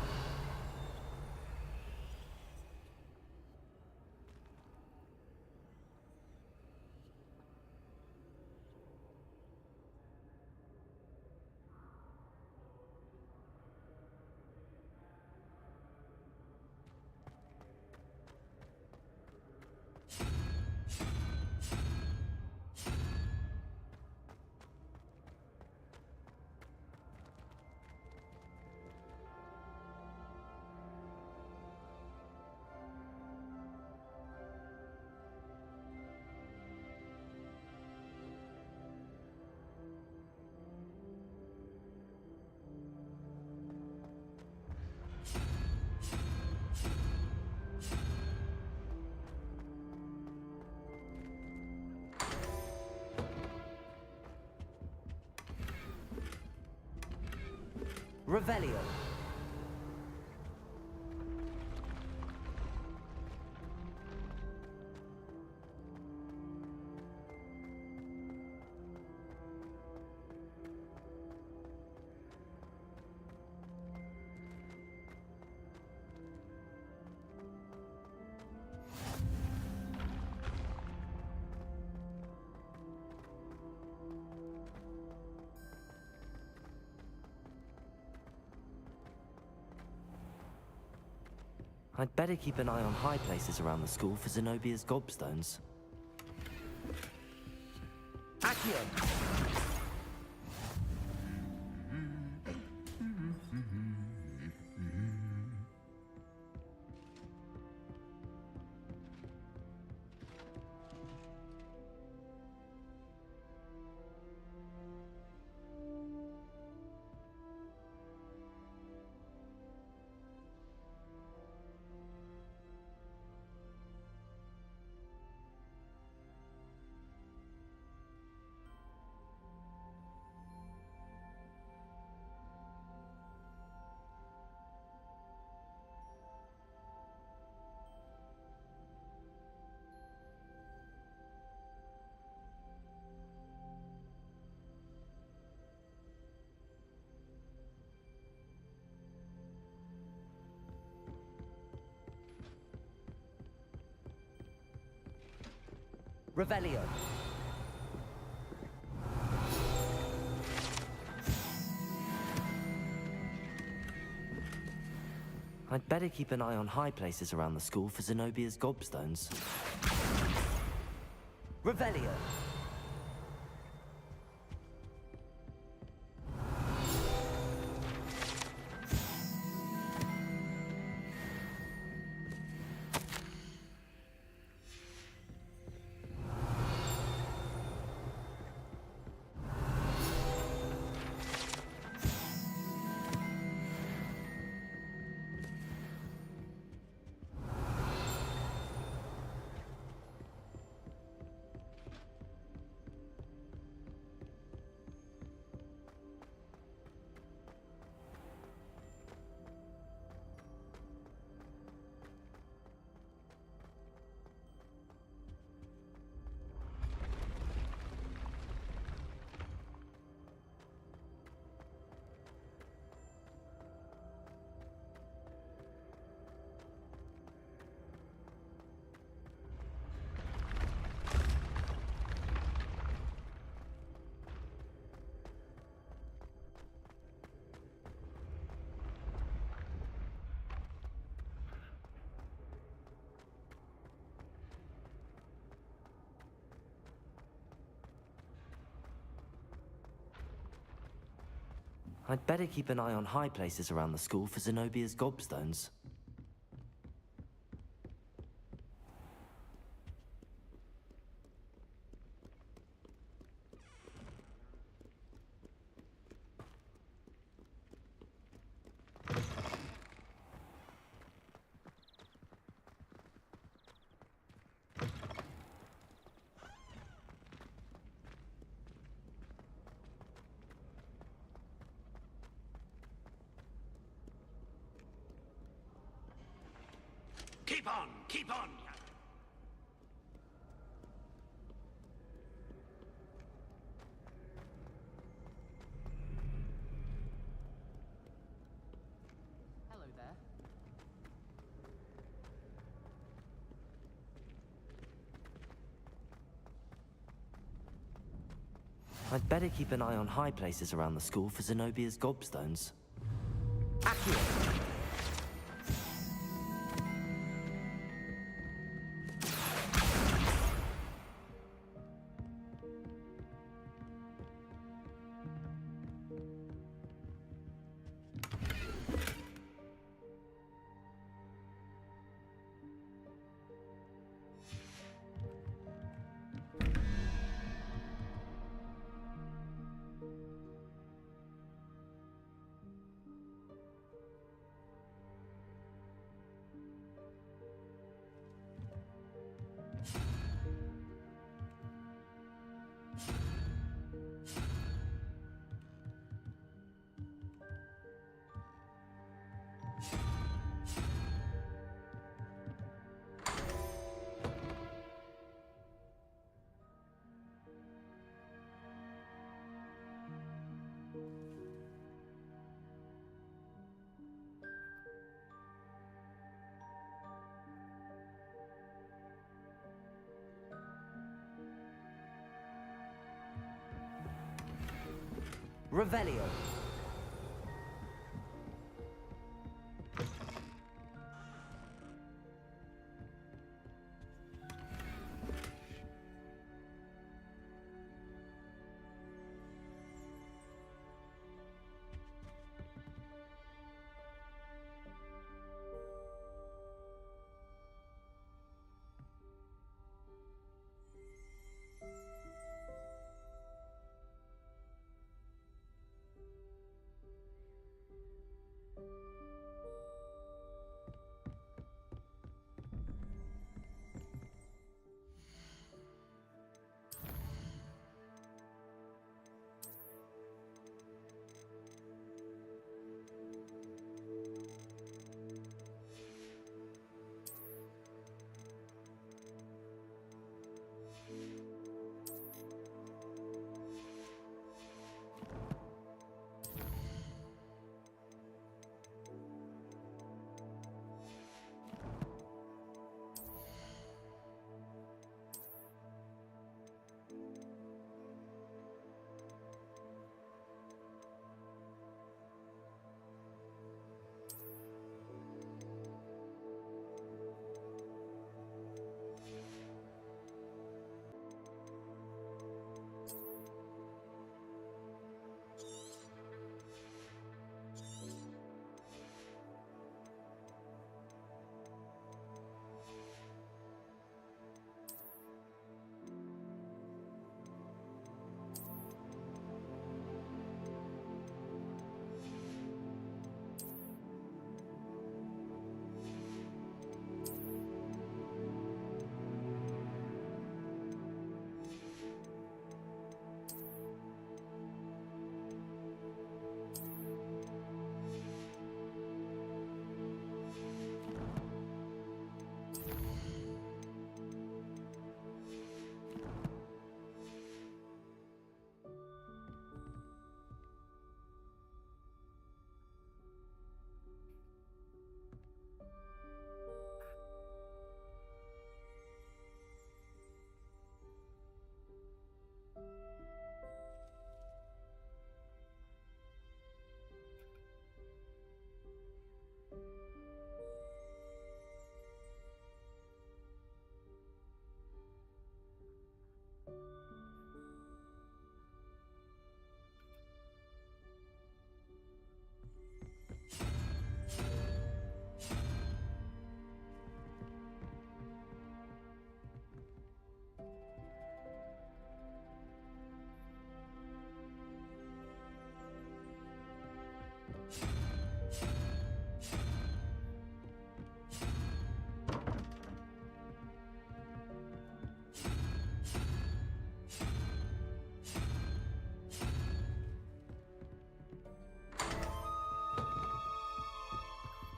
Revelio. I'd better keep an eye on high places around the school for Zenobia's gobstones. Accio! Revelio. I'd better keep an eye on high places around the school for Zenobia's gobstones. Revelio. I'd better keep an eye on high places around the school for Zenobia's gobstones. Keep on! Keep on! Hello there. I'd better keep an eye on high places around the school for Zenobia's gobstones. Accio! Revelio.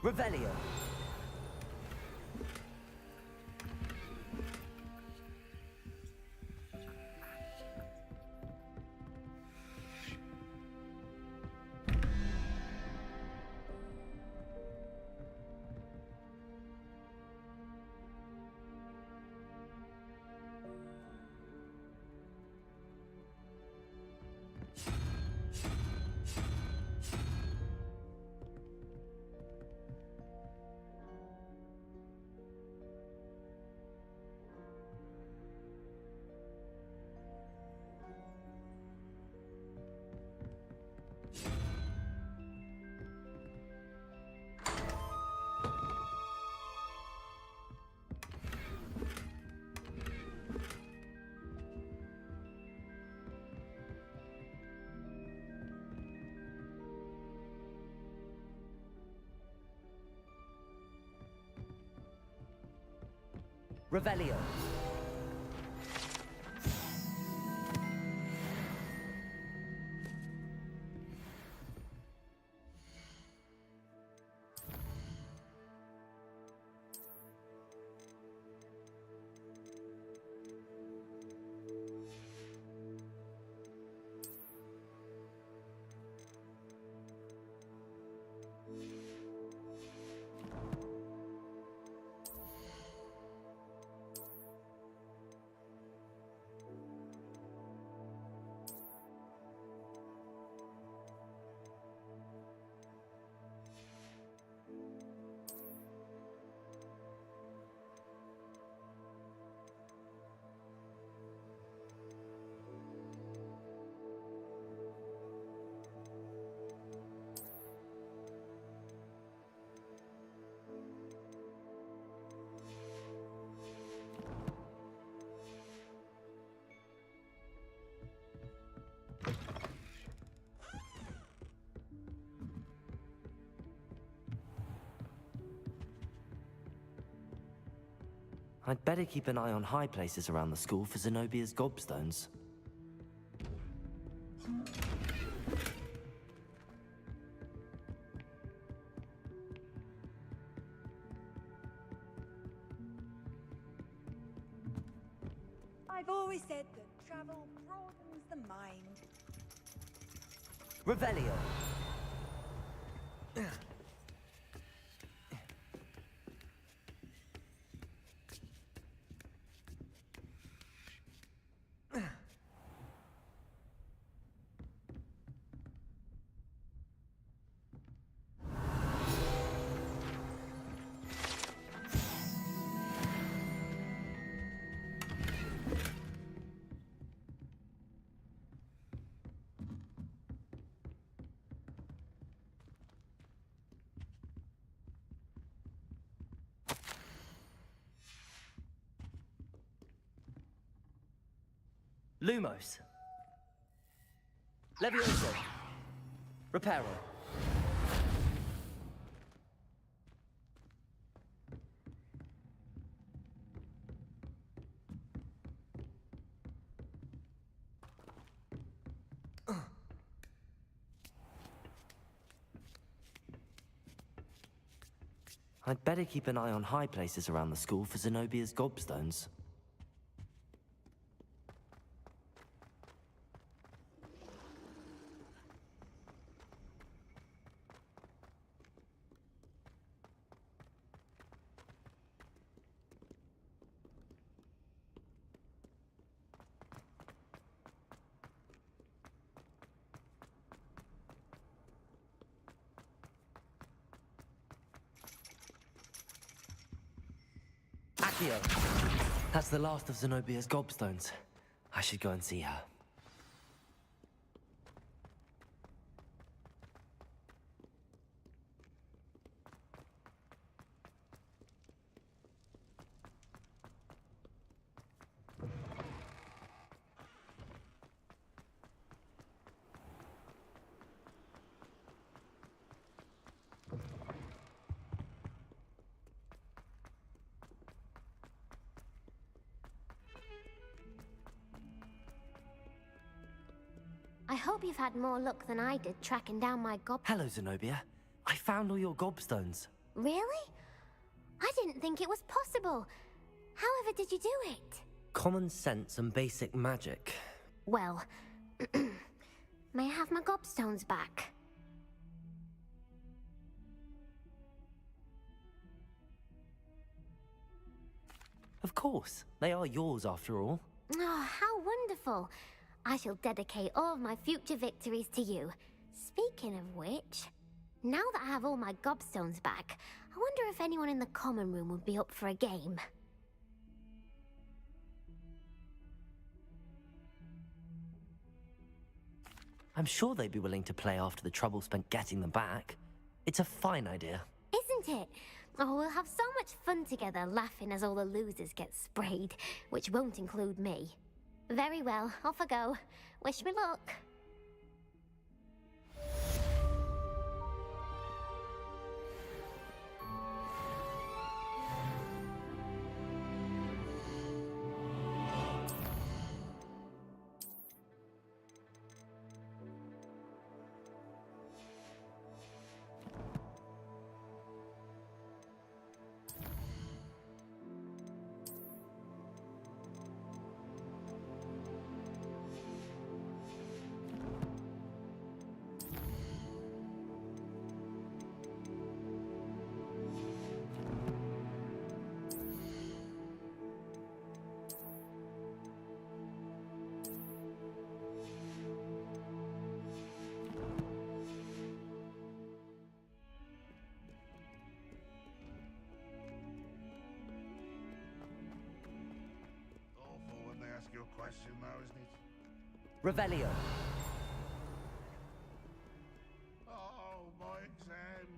Revelio. Revelio. I'd better keep an eye on high places around the school for Zenobia's gobstones. I've always said that travel broadens the mind. Revelio. Lumos. Levioso. Reparo. I'd better keep an eye on high places around the school for Zenobia's gobstones. Accio. That's the last of Zenobia's gobstones. I should go and see her. I hope you've had more luck than I did tracking down my gob... Hello, Zenobia. I found all your gobstones. Really? I didn't think it was possible. However did you do it? Common sense and basic magic. Well, may I have my gobstones back? Of course, they are yours after all. Oh, how wonderful. I shall dedicate all of my future victories to you. Speaking of which, now that I have all my gobstones back, I wonder if anyone in the common room would be up for a game. I'm sure they'd be willing to play after the trouble spent getting them back. It's a fine idea. Isn't it? Oh, we'll have so much fun together, laughing as all the losers get sprayed, which won't include me. Very well, off I go. Wish me luck. Your question now, isn't it? Revelio. Oh, my exams.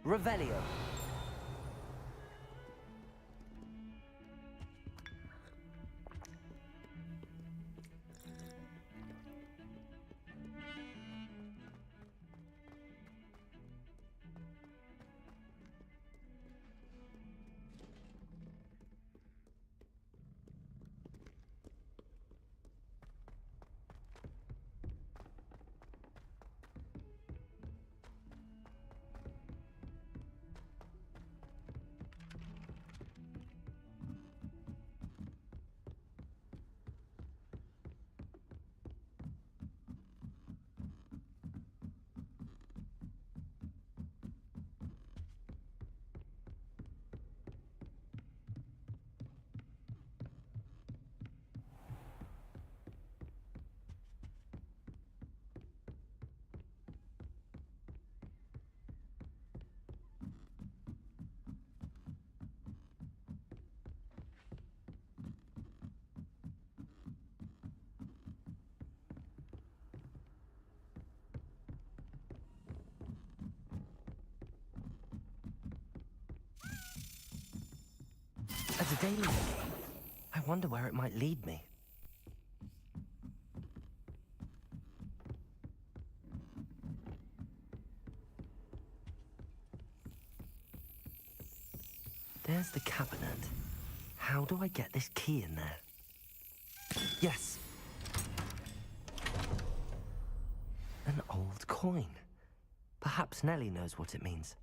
Revelio. As a daily game, I wonder where it might lead me. There's the cabinet. How do I get this key in there? Yes! An old coin. Perhaps Nellie knows what it means.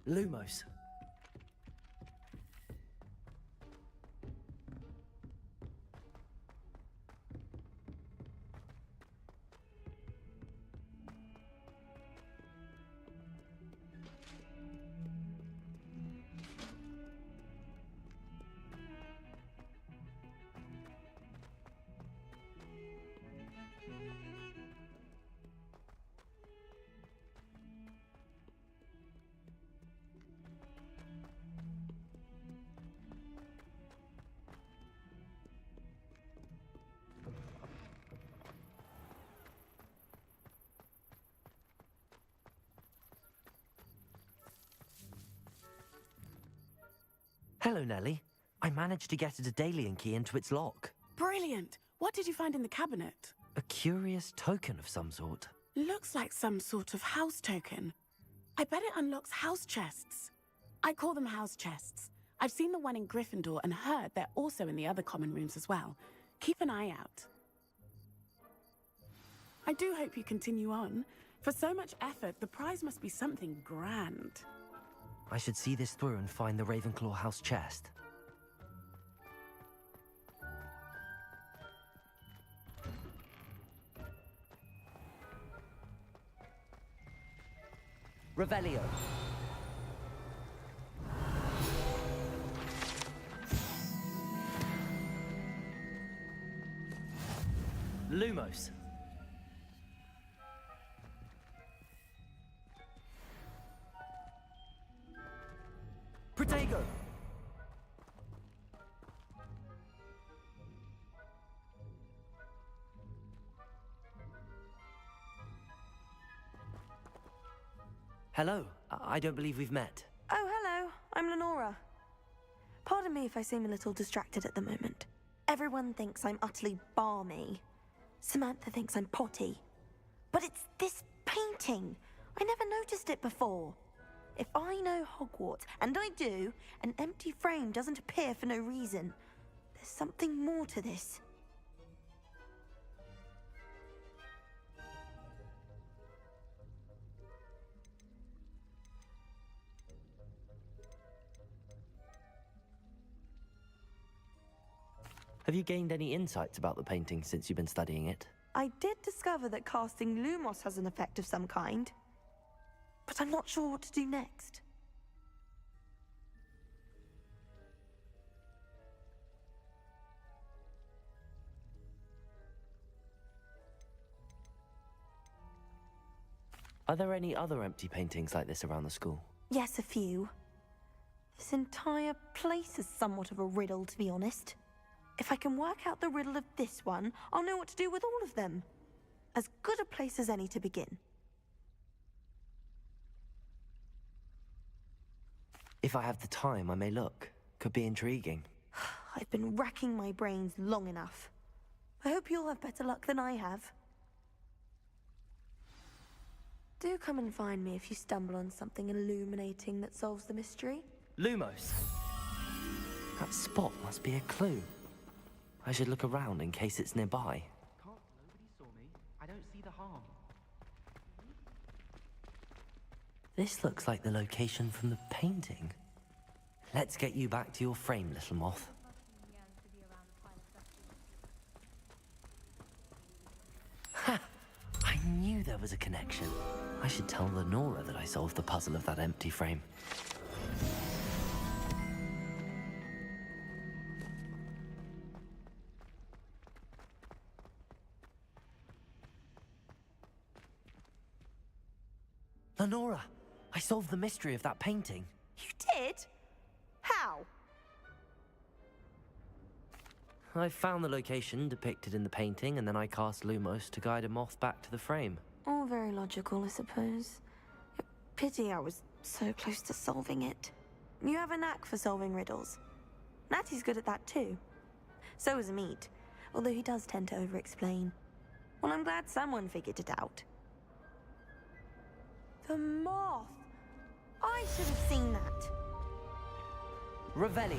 Lumos. Hello, Nellie. I managed to get a Daedalian key into its lock. Brilliant! What did you find in the cabinet? A curious token of some sort. Looks like some sort of house token. I bet it unlocks house chests. I call them house chests. I've seen the one in Gryffindor and heard they're also in the other common rooms as well. Keep an eye out. I do hope you continue on. For so much effort, the prize must be something grand. I should see this through and find the Ravenclaw house chest. Revelio. Lumos. Protego. Hello. I don't believe we've met. Oh, hello. I'm Lenora. Pardon me if I seem a little distracted at the moment. Everyone thinks I'm utterly balmy. Samantha thinks I'm potty. But it's this painting. I never noticed it before. If I know Hogwarts, and I do, an empty frame doesn't appear for no reason. There's something more to this. Have you gained any insights about the painting since you've been studying it? I did discover that casting Lumos has an effect of some kind. But I'm not sure what to do next. Are there any other empty paintings like this around the school? Yes, a few. This entire place is somewhat of a riddle, to be honest. If I can work out the riddle of this one, I'll know what to do with all of them. As good a place as any to begin. If I have the time, I may look. Could be intriguing. I've been racking my brains long enough. I hope you'll have better luck than I have. Do come and find me if you stumble on something illuminating that solves the mystery. Lumos. That spot must be a clue. I should look around in case it's nearby. Nobody saw me. I don't see the harm. This looks like the location from the painting. Let's get you back to your frame, little moth. Ha! I knew there was a connection. I should tell Lenora that I solved the puzzle of that empty frame. Lenora, I solved the mystery of that painting. You did? How? I found the location depicted in the painting, and then I cast Lumos to guide a moth back to the frame. All very logical, I suppose. Pity I was so close to solving it. You have a knack for solving riddles. Natty's good at that too. So is Mead, although he does tend to over-explain. Well, I'm glad someone figured it out. The moth! I should have seen that. Revelio.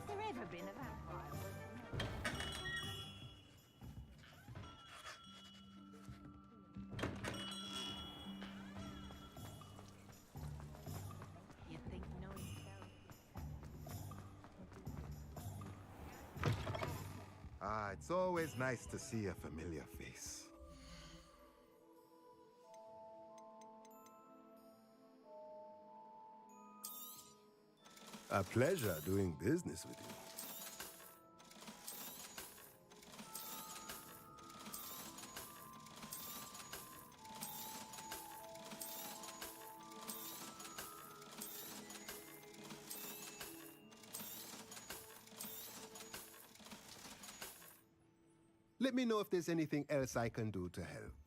There ever been a vampire? You think knowing Ah, it's always nice to see a familiar face. A pleasure doing business with you. Let me know if there's anything else I can do to help.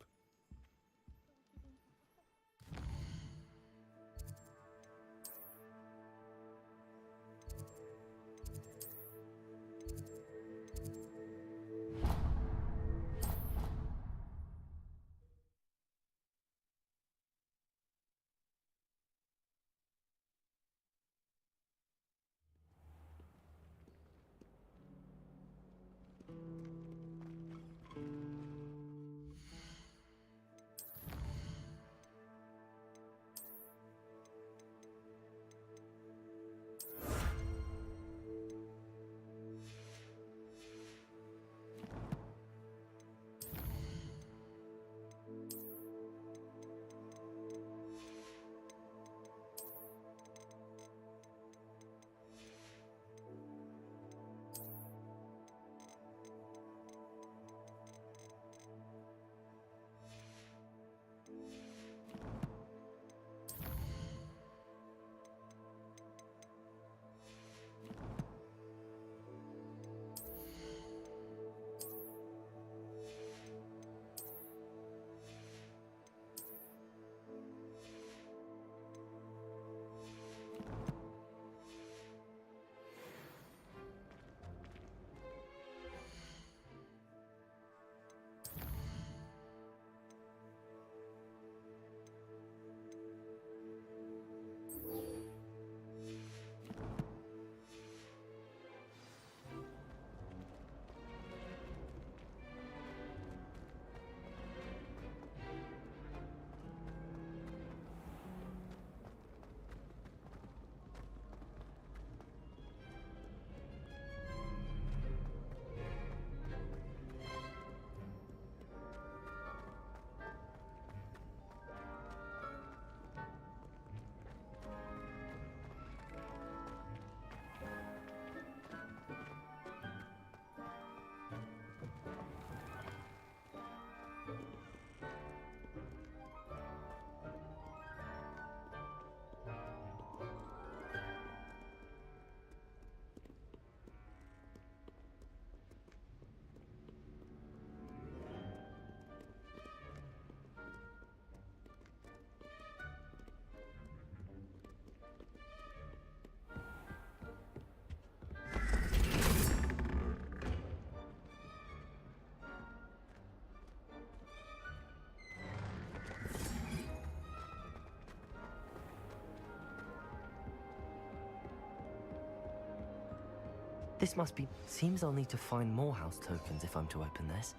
This must be... Seems I'll need to find more house tokens if I'm to open this.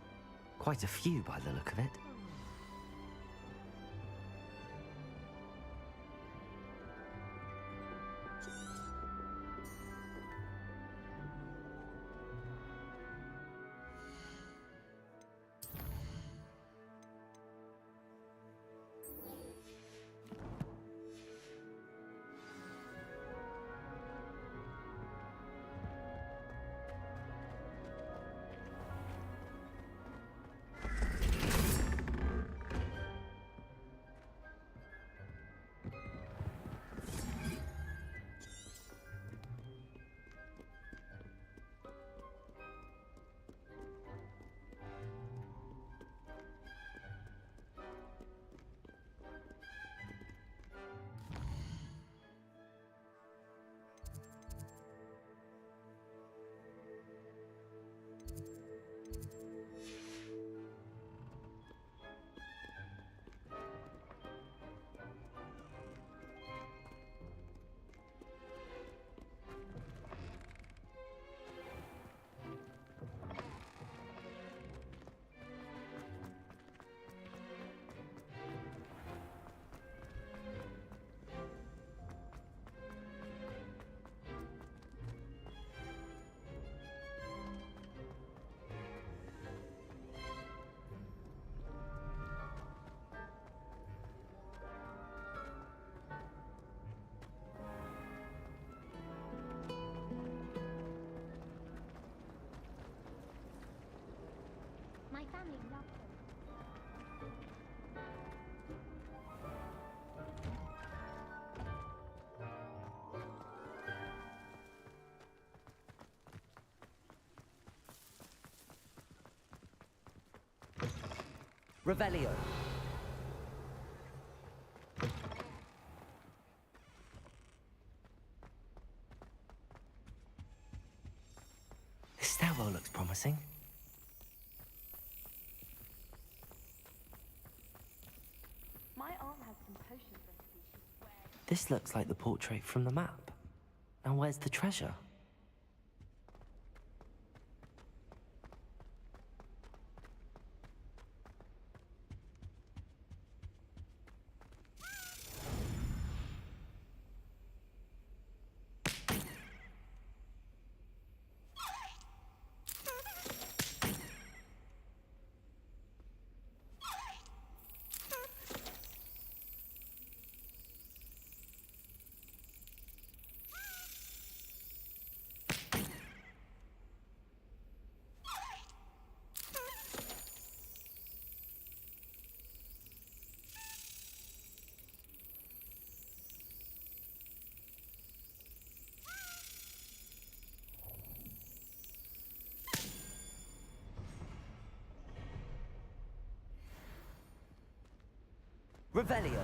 Quite a few by the look of it. Revelio. This stairwell looks promising. My aunt has some potions recipes she swears. This looks like the portrait from the map. Now where's the treasure? Revelio.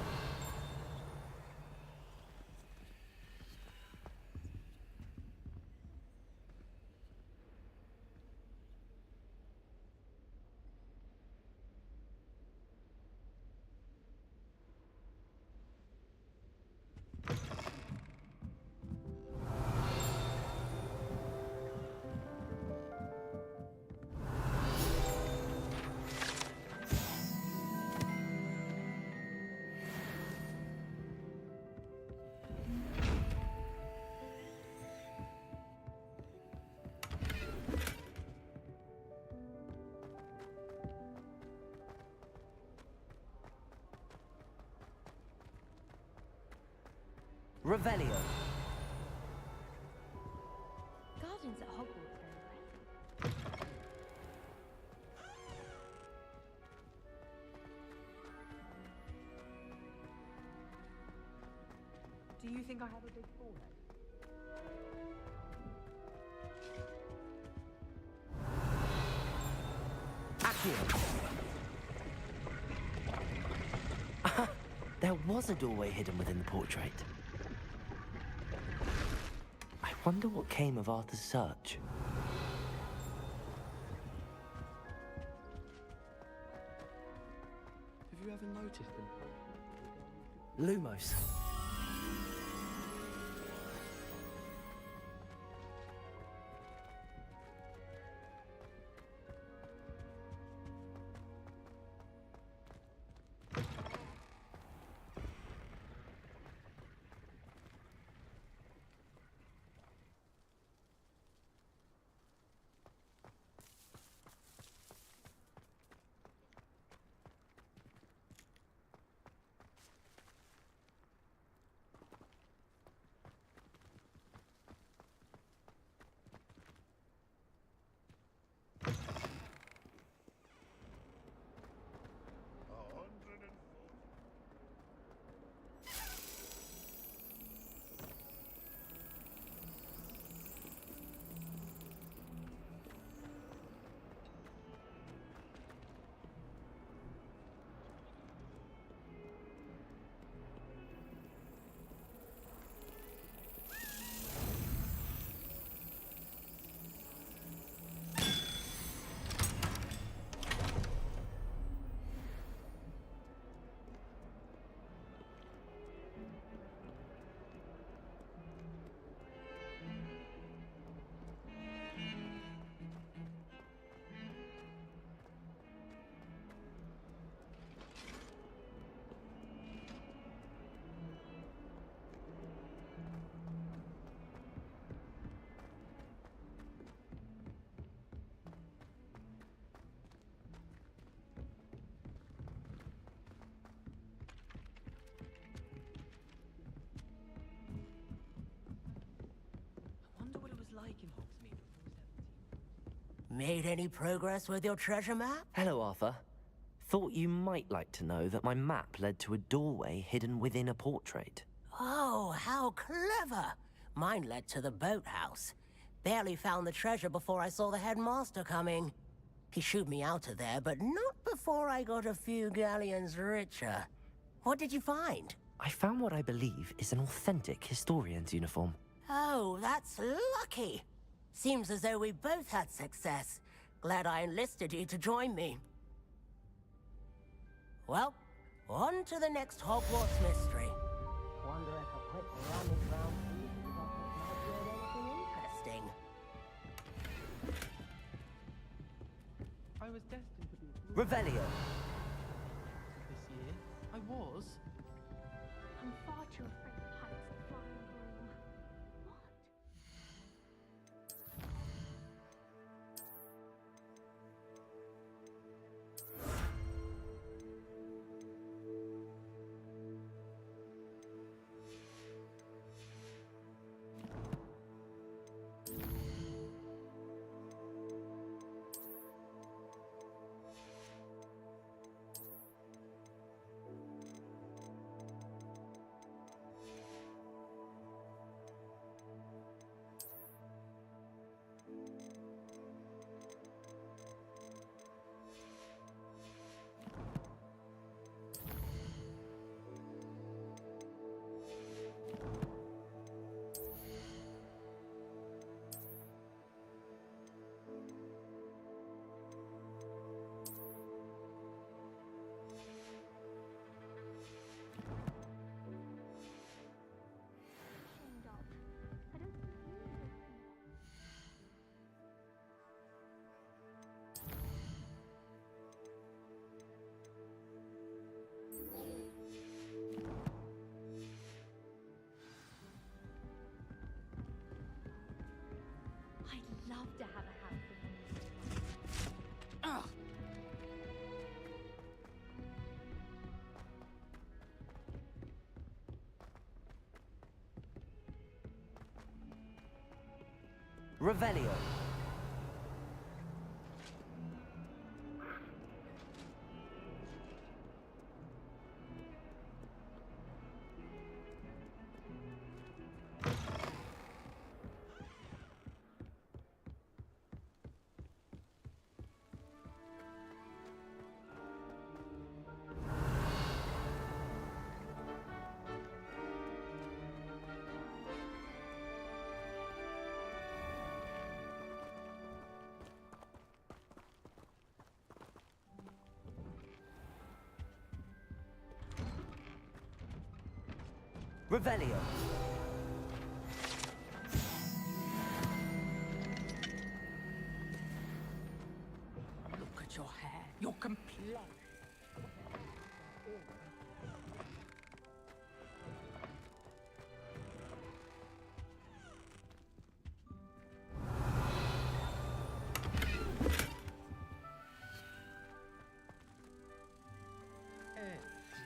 Revelio. Gardens at Hogwarts then, right? Do you think I have a big forehead? Accio. There was a doorway hidden within the portrait. I wonder what came of Arthur's search. Have you ever noticed them? Lumos. Like in Hogsmeade before 17. Made any progress with your treasure map? Hello, Arthur. Thought you might like to know that my map led to a doorway hidden within a portrait. Oh, how clever! Mine led to the boathouse. Barely found the treasure before I saw the headmaster coming. He shooed me out of there, but not before before I got a few galleons richer. What did you find? I found what I believe is an authentic historian's uniform. Oh, that's lucky. Seems as though we both had success. Glad I enlisted you to join me. Well, on to the next Hogwarts mystery. Wonder if a quick rummage round these pockets might yield anything interesting. I was destined to be Revelio. this year. I was. I'm far too afraid of heights and flying broom. I'd love to have a house in Ugh. Revelio. Revelio. Look at your hair, your complexion.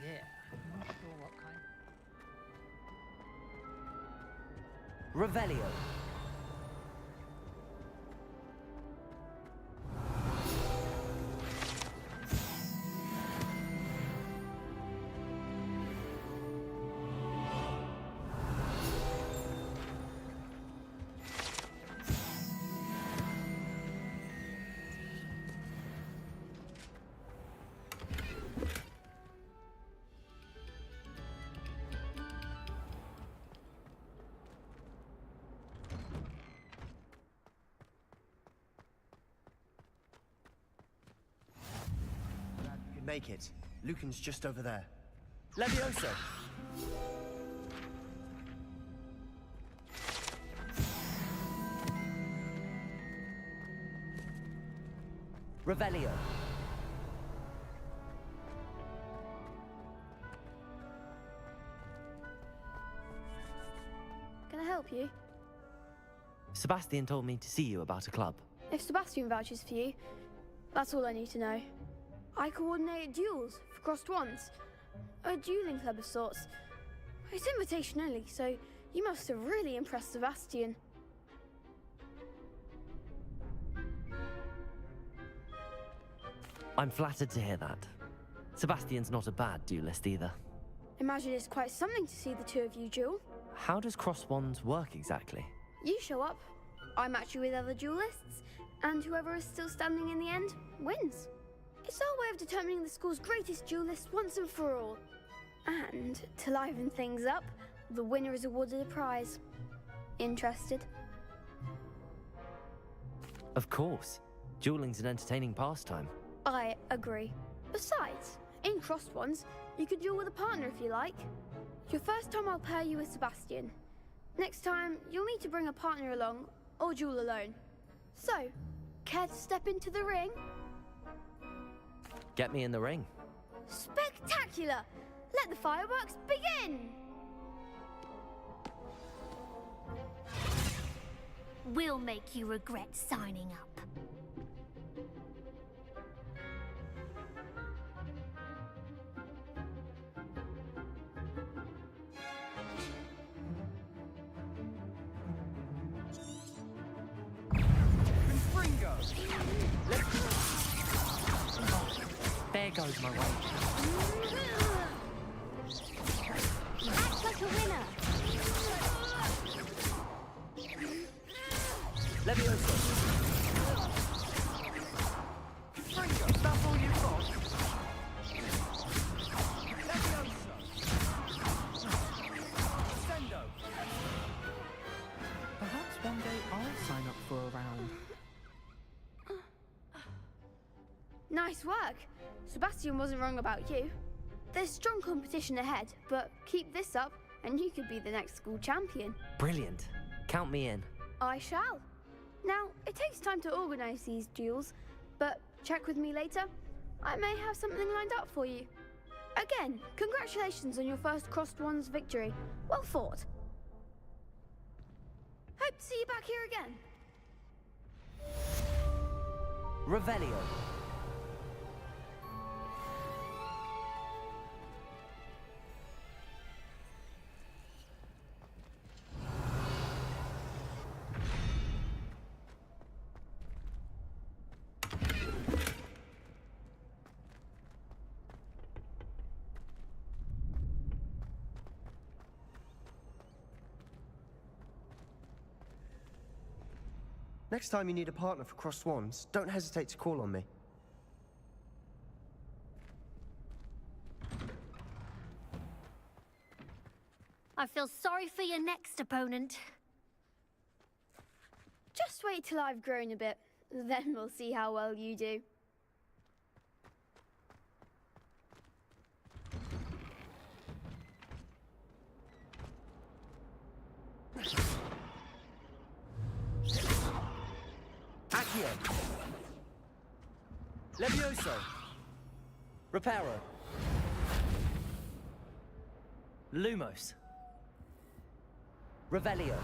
Dear. I'm not sure what kind. Revelio. Make it. Lucan's just over there. Levioso! Revelio. Can I help you? Sebastian told me to see you about a club. If Sebastian vouches for you, that's all I need to know. I coordinate duels for crossed wands. A dueling club of sorts. It's invitation only, so you must have really impressed Sebastian. I'm flattered to hear that. Sebastian's not a bad duelist either. Imagine it's quite something to see the two of you duel. How does cross wands work exactly? You show up, I match you with other duelists, and whoever is still standing in the end wins. It's our way of determining the school's greatest duelist once and for all. And to liven things up, the winner is awarded a prize. Interested? Of course. Dueling's an entertaining pastime. I agree. Besides, in crossed ones, you could duel with a partner if you like. Your first time I'll pair you with Sebastian. Next time, you'll need to bring a partner along, or duel alone. So, care to step into the ring? Get me in the ring. Spectacular! Let the fireworks begin! We'll make you regret signing up. There goes my way. Act like a winner. Levioso. That's all you've got? Perhaps one day I'll sign up for a round. Nice work. Sebastian wasn't wrong about you. There's strong competition ahead, but keep this up and you could be the next school champion. Brilliant. Count me in. I shall. Now, it takes time to organise these duels, but check with me later. I may have something lined up for you. Again, congratulations on your first Crossed Wands victory. Well fought. Hope to see you back here again. Revelio. Next time you need a partner for Crossed Wands, don't hesitate to call on me. I feel sorry for your next opponent. Just wait till I've grown a bit, then we'll see how well you do. Accio. Levioso. Reparo. Lumos. Revelio.